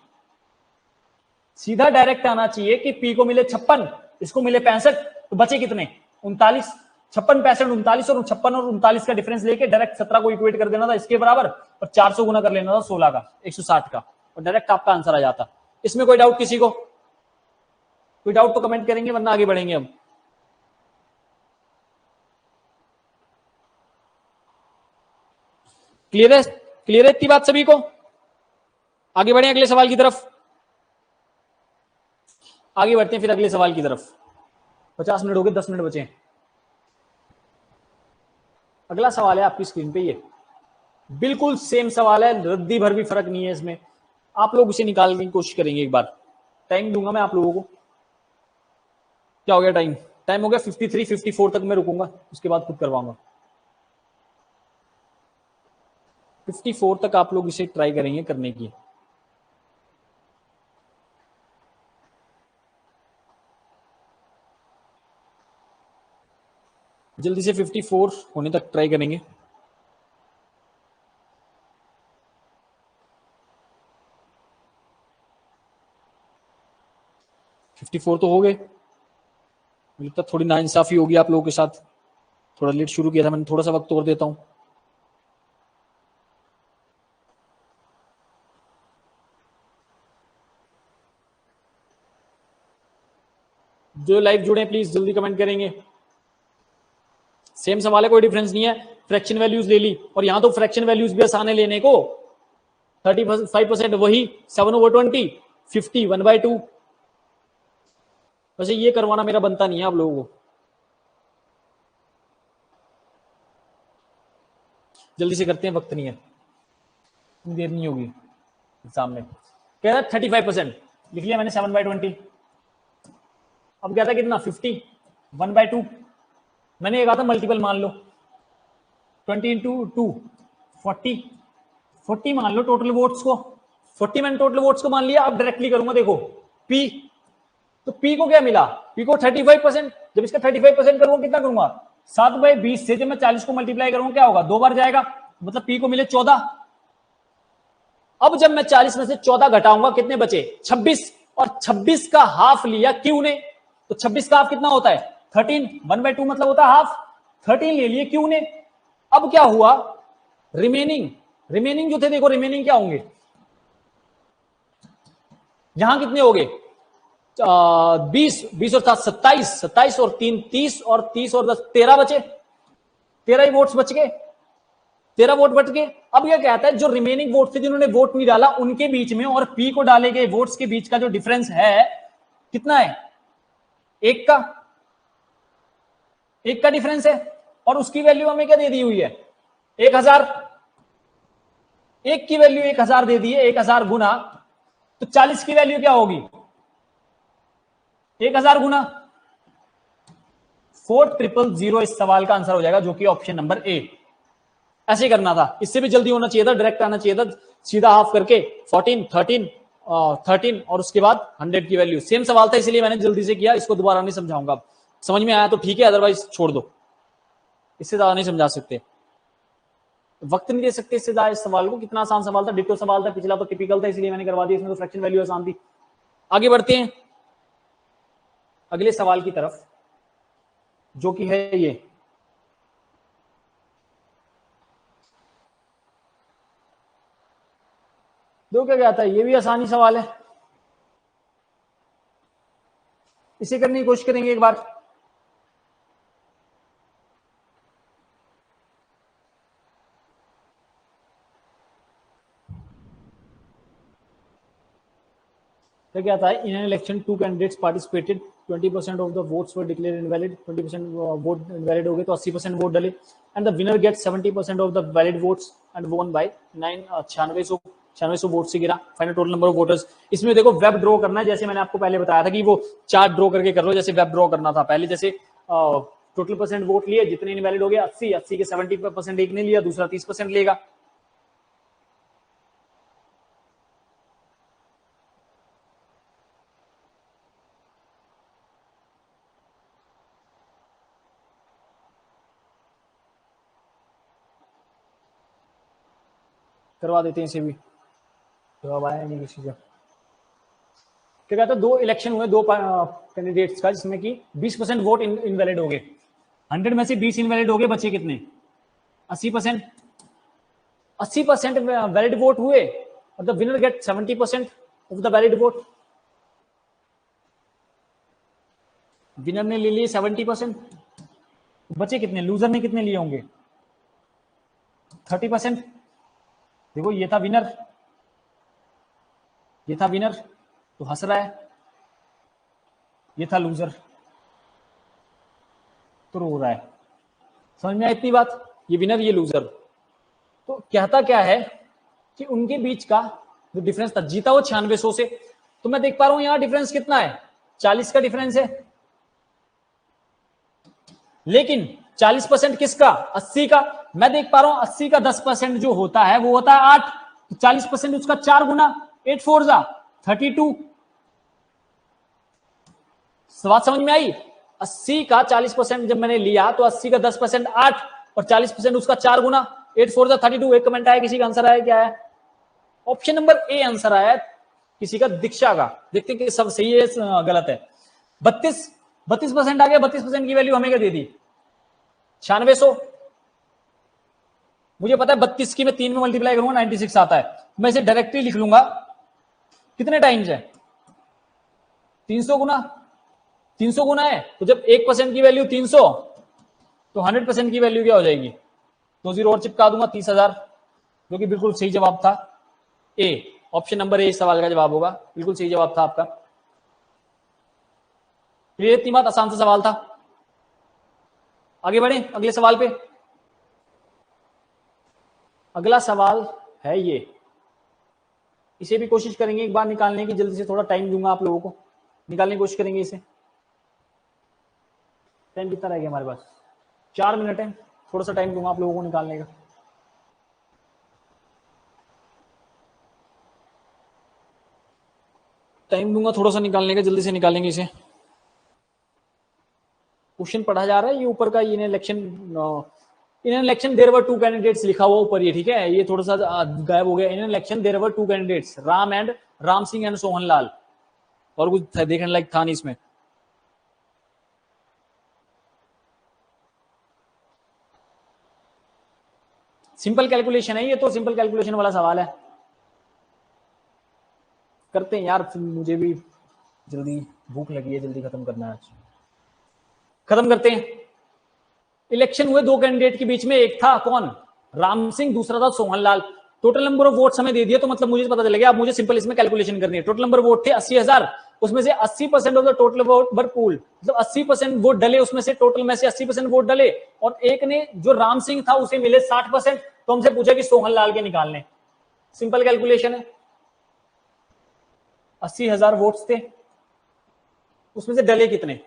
[SPEAKER 1] सीधा डायरेक्ट आना चाहिए कि पी को मिले 56, इसको मिले 65, तो बचे कितने? 39। 56 65 39, और 56 और 39 का डिफरेंस लेके डायरेक्ट 17 को इक्वेट कर देना था इसके बराबर, और 400 गुना कर लेना था 16 का, 160 का, और डायरेक्ट आपका आंसर आ जाता। इसमें कोई डाउट किसी को? कोई डाउट तो कमेंट करेंगे, वरना आगे बढ़ेंगे हम। क्लियर है? क्लियर है इतनी बात सभी को? आगे बढ़े अगले सवाल की तरफ। आगे बढ़ते हैं फिर अगले सवाल की तरफ। 50 मिनट हो गए, 10 मिनट बचे। अगला सवाल है आपकी स्क्रीन पे, ये बिल्कुल सेम सवाल है, रद्दी भर भी फर्क नहीं है इसमें। आप लोग उसे निकालने की कोशिश करेंगे एक बार। टाइम दूंगा मैं आप लोगों को। क्या हो गया टाइम? टाइम हो गया 53 54 तक मैं रुकूंगा, उसके बाद खुद करवाऊंगा। 54 तक आप लोग इसे ट्राई करेंगे करने की। जल्दी से 54 होने तक ट्राई करेंगे। 54 तो हो गए। मुझे लगता थोड़ी नाइंसाफी होगी आप लोगों के साथ, थोड़ा लेट शुरू किया था मैंने, थोड़ा सा वक्त और देता हूं। जो लाइव जुड़े प्लीज जल्दी कमेंट करेंगे। सेम सवाल है, कोई डिफरेंस नहीं है, फ्रैक्शन वैल्यूज ले ली, और यहां तो फ्रैक्शन वैल्यूज भी आसान है लेने को। 35% वही 7/20, 50 1/2। वैसे ये करवाना मेरा बनता नहीं है आप लोगों को। जल्दी से करते हैं, वक्त नहीं है, देर नहीं होगी एग्जाम में। कह रहा 35% लिख लिया मैंने 7/20। अब क्या था कितना 50 1/2। मैंने ये कहा था मल्टीपल मान लो, 20 × 2 40 मान लो टोटल वोट्स को। 40 मैंने टोटल वोट्स को मान लिया। अब डायरेक्टली करूंगा, देखो पी, तो पी को क्या मिला, पी को 35%। जब इसका 35% करूंगा कितना करूंगा 7/20 से जब मैं 40 को मल्टीप्लाई करूंगा क्या होगा 2 बार जाएगा, मतलब पी को मिले 14। अब जब मैं 40 में से 14 घटाऊंगा कितने बचे 26, और 26 का हाफ लिया क्यू ने, तो 26 का हाफ कितना होता है 13, 1/2 मतलब होता है हाफ, 13 ले लिए क्यू ने। अब क्या हुआ रिमेनिंग जो थे, देखो रिमेनिंग क्या होंगे, यहां कितने हो गए 20 और 7 27 और 3 30 और 30 और 10 13 बचे, 13 ही वोट्स बच गए, 13 वोट बच गए। अब यह कहता है जो रिमेनिंग वोट थे जिन्होंने वोट नहीं डाला उनके बीच में और पी को डाले गए वोट्स के बीच का जो डिफरेंस है कितना है, एक का डिफरेंस है, और उसकी वैल्यू हमें क्या दे दी हुई है 1000। एक की वैल्यू 1000 दे दी है, 1000 गुना, तो 40 की वैल्यू क्या होगी 1000 गुना 4000। इस सवाल का आंसर हो जाएगा, जो कि ऑप्शन नंबर ए। ऐसे करना था, इससे भी जल्दी होना चाहिए था, डायरेक्ट आना चाहिए था, सीधा हाफ करके 14 13 और उसके बाद 100 की वैल्यू। सेम सवाल था इसलिए मैंने जल्दी से किया, इसको दोबारा नहीं समझाऊंगा। समझ में आया तो ठीक है, अदरवाइज छोड़ दो, इससे ज्यादा नहीं समझा सकते, वक्त नहीं दे सकते इससे ज्यादा। इस सवाल को कितना आसान सवाल था, डिटो सवाल था, पिछला तो टिपिकल था इसलिए मैंने करवा दिया, इसमें तो फ्रैक्शन वैल्यू आसान थी। आगे बढ़ते हैं अगले सवाल की तरफ, जो कि है ये, दो क्या आता है, ये भी आसानी सवाल है, इसे करने की कोशिश करेंगे एक बार। क्या आता है, in an election 2 candidates participated, 20% of the votes were declared invalid, 20% vote invalid हो गए तो 80% वोट डले, and the winner gets 70% of the valid votes and won by 9600 vote से गिरा। Final total number of voters. इसमें देखो web draw करना है, जैसे मैंने आपको पहले बताया था कि वो चार्ट ड्रॉ करके कर लो, जैसे वेब ड्रॉ करना था पहले। जैसे टोटल परसेंट वोट लिए, जितने इनवैलिड हो गए 80 के 70% एक ने लिया, दूसरा 30% लेगा। करवा देते हैं इसे भी, जवाब आया नहीं किसी का। क्या कहता है, दो इलेक्शन हुए दो कैंडिडेट्स का, जिसमें कि 20% वोट इनवैलिड हो गए, 100 में से 20 इनवैलिड हो गए, बचे कितने 80%। 80% वैलिड वोट हुए और the winner get 70% of the valid vote. Winner ने ले लिए 70%, बचे कितने, लूजर ने कितने लिए होंगे 30%। देखो ये था विनर, ये था विनर तो हंस रहा है, ये था लूजर तो रो रहा है। समझ में आई इतनी बात, ये विनर ये लूजर। तो कहता क्या है कि उनके बीच का जो डिफरेंस था, जीता वो 9600 से, तो मैं देख पा रहा हूं यहां डिफरेंस कितना है 40 का डिफरेंस है, लेकिन 40% किसका 80 का। मैं देख पा रहा हूं 80 का 10% जो होता है वो होता है 8, तो 40% उसका 4 गुना, 8 4 32। बात समझ में आई। 80 का 40% जब मैंने लिया तो 80 का 10% 8 और 40% उसका 4 गुना, 8 4 32। एक कमेंट आया, किसी का आंसर आया, क्या है ऑप्शन नंबर ए आंसर आया किसी का, दीक्षा का। देखते हैं कि सब सही है गलत है। 32 32% आ गया, 32% की वैल्यू हमें क्या दे दी 9600। मुझे पता है 32 की मैं 3 में मल्टीप्लाई करूंगा 96 आता है, मैं इसे डायरेक्टली लिख लूंगा कितने टाइम्स है 300 गुना, 300 गुना है तो जब 1% की वैल्यू 300 तो 100% की वैल्यू क्या हो जाएगी, 2 जीरो और चिपका दूंगा 30,000, जो कि बिल्कुल सही जवाब था ए, ऑप्शन नंबर ए इस सवाल का जवाब होगा, बिल्कुल सही जवाब था आपका। क्लियर, इतनी बात, आसान सा सवाल था। आगे बढ़े अगले सवाल पे। अगला सवाल है ये, इसे भी कोशिश करेंगे एक बार निकालने की, जल्दी से, थोड़ा टाइम दूंगा आप लोगों को, निकालने की कोशिश करेंगे इसे। टाइम कितना रह गया हमारे पास, 4 मिनट है, थोड़ा सा टाइम दूंगा आप लोगों को निकालने का। टाइम दूंगा थोड़ा सा निकालने का, जल्दी से निकालेंगे इसे। क्वेश्चन पढ़ा जा रहा है ये ऊपर का, इन इलेक्शन देयर वर 2 कैंडिडेट्स लिखा हुआ ऊपर ये, ठीक है, ये थोड़ा सा गायब हो गया। In election there were 2 candidates, Ram Singh and Sohan Lal, और कुछ देखने लायक था नहीं इसमें। सिंपल कैलकुलेशन है ये तो, सिंपल कैलकुलेशन वाला सवाल है, करते हैं यार, मुझे भी जल्दी भूख लगी है, जल्दी खत्म करना है आज, खत्म करते हैं। इलेक्शन हुए 2 कैंडिडेट के बीच में, एक था कौन, राम सिंह, दूसरा था Sohan Lal. Total number of votes हमें दे दिया, तो मतलब मुझे पता चलेगा, अब मुझे सिंपल इसमें कैलकुलेशन करनी है। टोटल नंबर वोट थे 80,000, उसमें से 80% of the total vote were pool, मतलब 80% वोट डले, उसमें से टोटल में से 80% वोट डले, और एक ने जो राम सिंह था उसे मिले 60%, तो हमसे पूछा कि सोहन लाल के निकालने। सिंपल कैलकुलेशन है, 80,000 वोट्स थे, उसमें से डले कितने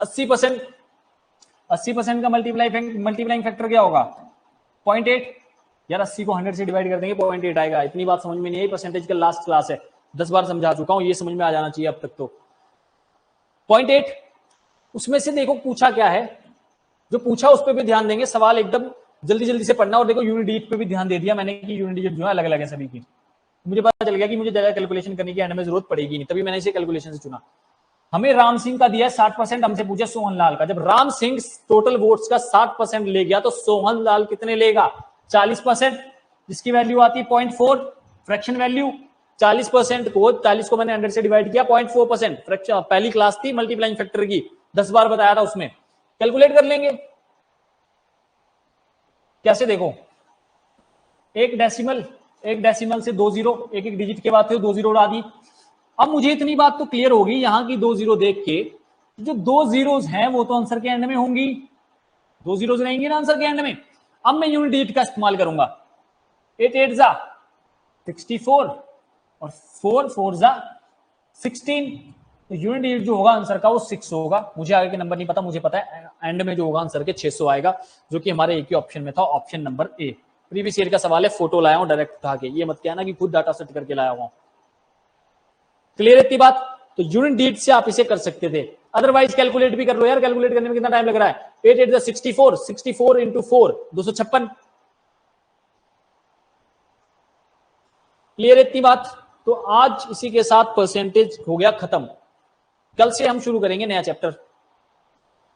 [SPEAKER 1] 80%, 80% का मल्टीप्लाइंग फैक्टर क्या होगा 0.8। यार 80 को 100 से डिवाइड कर देंगे 0.8 आएगा। इतनी बात समझ में नहीं आई, परसेंटेज का लास्ट क्लास है, 10 बार समझा चुका हूं, ये समझ में आ जाना चाहिए अब तक तो। 0.8, उसमें से देखो पूछा क्या है, जो पूछा उस पर भी ध्यान देंगे, सवाल एकदम जल्दी जल्दी से पढ़ना। और देखो यूनिट डिजिट पे भी ध्यान दे दिया मैंने कि यूनिट डिजिट जो है अलग अलग है सभी की, मुझे पता चल गया कि मुझे ज्यादा कैलकुलेशन करने की एंड में जरूरत पड़ेगी नहीं, तभी मैंने इसे कैलकुलेशन से चुना। हमें राम सिंह का दिया 60%, हमसे पूछा सोहन लाल का। जब राम सिंह टोटल वोट्स का 60% ले गया तो सोहन लाल कितने लेगा 40%, जिसकी वैल्यू आती है 0.4 फ्रैक्शन वैल्यू। 40% को 40 को मैंने 100 से डिवाइड किया 0.4%, फ्रैक्शन पहली क्लास थी मल्टीप्लाइंग फैक्टर की, 10 बार बताया था उसमें, कैलकुलेट कर लेंगे। कैसे देखो, एक डेसिमल से 2 जीरो, एक एक डिजिट के बाद 2 जीरो उड़ा दी। अब मुझे इतनी बात तो क्लियर होगी यहां की 2 जीरो देख के, जो 2 जीरोज हैं वो तो आंसर के एंड में होंगी, 2 जीरोज रहेंगी ना आंसर के एंड में। अब मैं यूनिट डिजिट का इस्तेमाल करूंगा, 8 8 जा 64 और 4 4 जा 16, तो यूनिट डिजिट जो होगा आंसर का वो 6 होगा। मुझे आगे के नंबर नहीं पता, मुझे पता है एंड में जो होगा आंसर के 600 आएगा, जो कि हमारे एक ही ऑप्शन में था, option number A. Previous year का सवाल है, फोटो लाया हूं डायरेक्ट उठा के, ये मत कहना कि खुद डाटा सेट करके लाया हुआ। क्लियर इतनी बात, तो यूनिट डिजिट से आप इसे कर सकते थे, अदरवाइज कैलकुलेट भी कर लो यार, कैलकुलेट करने में कितना टाइम लग रहा है, 8 8 64, 64 इंटू 4 256। क्लियर इतनी बात, तो आज इसी के साथ परसेंटेज हो गया खत्म, कल से हम शुरू करेंगे नया चैप्टर,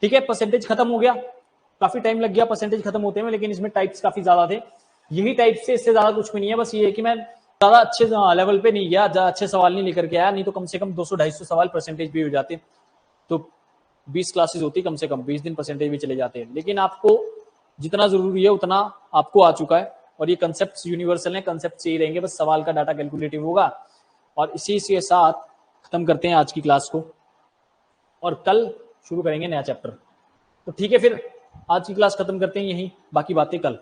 [SPEAKER 1] ठीक है। परसेंटेज खत्म हो गया, काफी टाइम लग गया परसेंटेज खत्म होते में, लेकिन इसमें टाइप्स काफी ज्यादा थे, यही टाइप से, इससे ज्यादा कुछ भी नहीं है। बस ये है कि मैं ज्यादा अच्छे लेवल पे नहीं गया, ज्यादा अच्छे सवाल नहीं लेकर के आया, नहीं तो कम से कम 200-250 सवाल परसेंटेज भी हो जाते, तो 20 क्लासेस होती, कम से कम 20 दिन परसेंटेज भी चले जाते हैं। लेकिन आपको जितना जरूरी है उतना आपको आ चुका है, और ये कंसेप्ट यूनिवर्सल है, कंसेप्ट सही रहेंगे, बस सवाल का डाटा कैलकुलेटिव होगा। और इसी के साथ खत्म करते हैं आज की क्लास को, और कल शुरू करेंगे नया चैप्टर। तो ठीक है, फिर आज की क्लास खत्म करते हैं यहीं, बाकी बातें कल।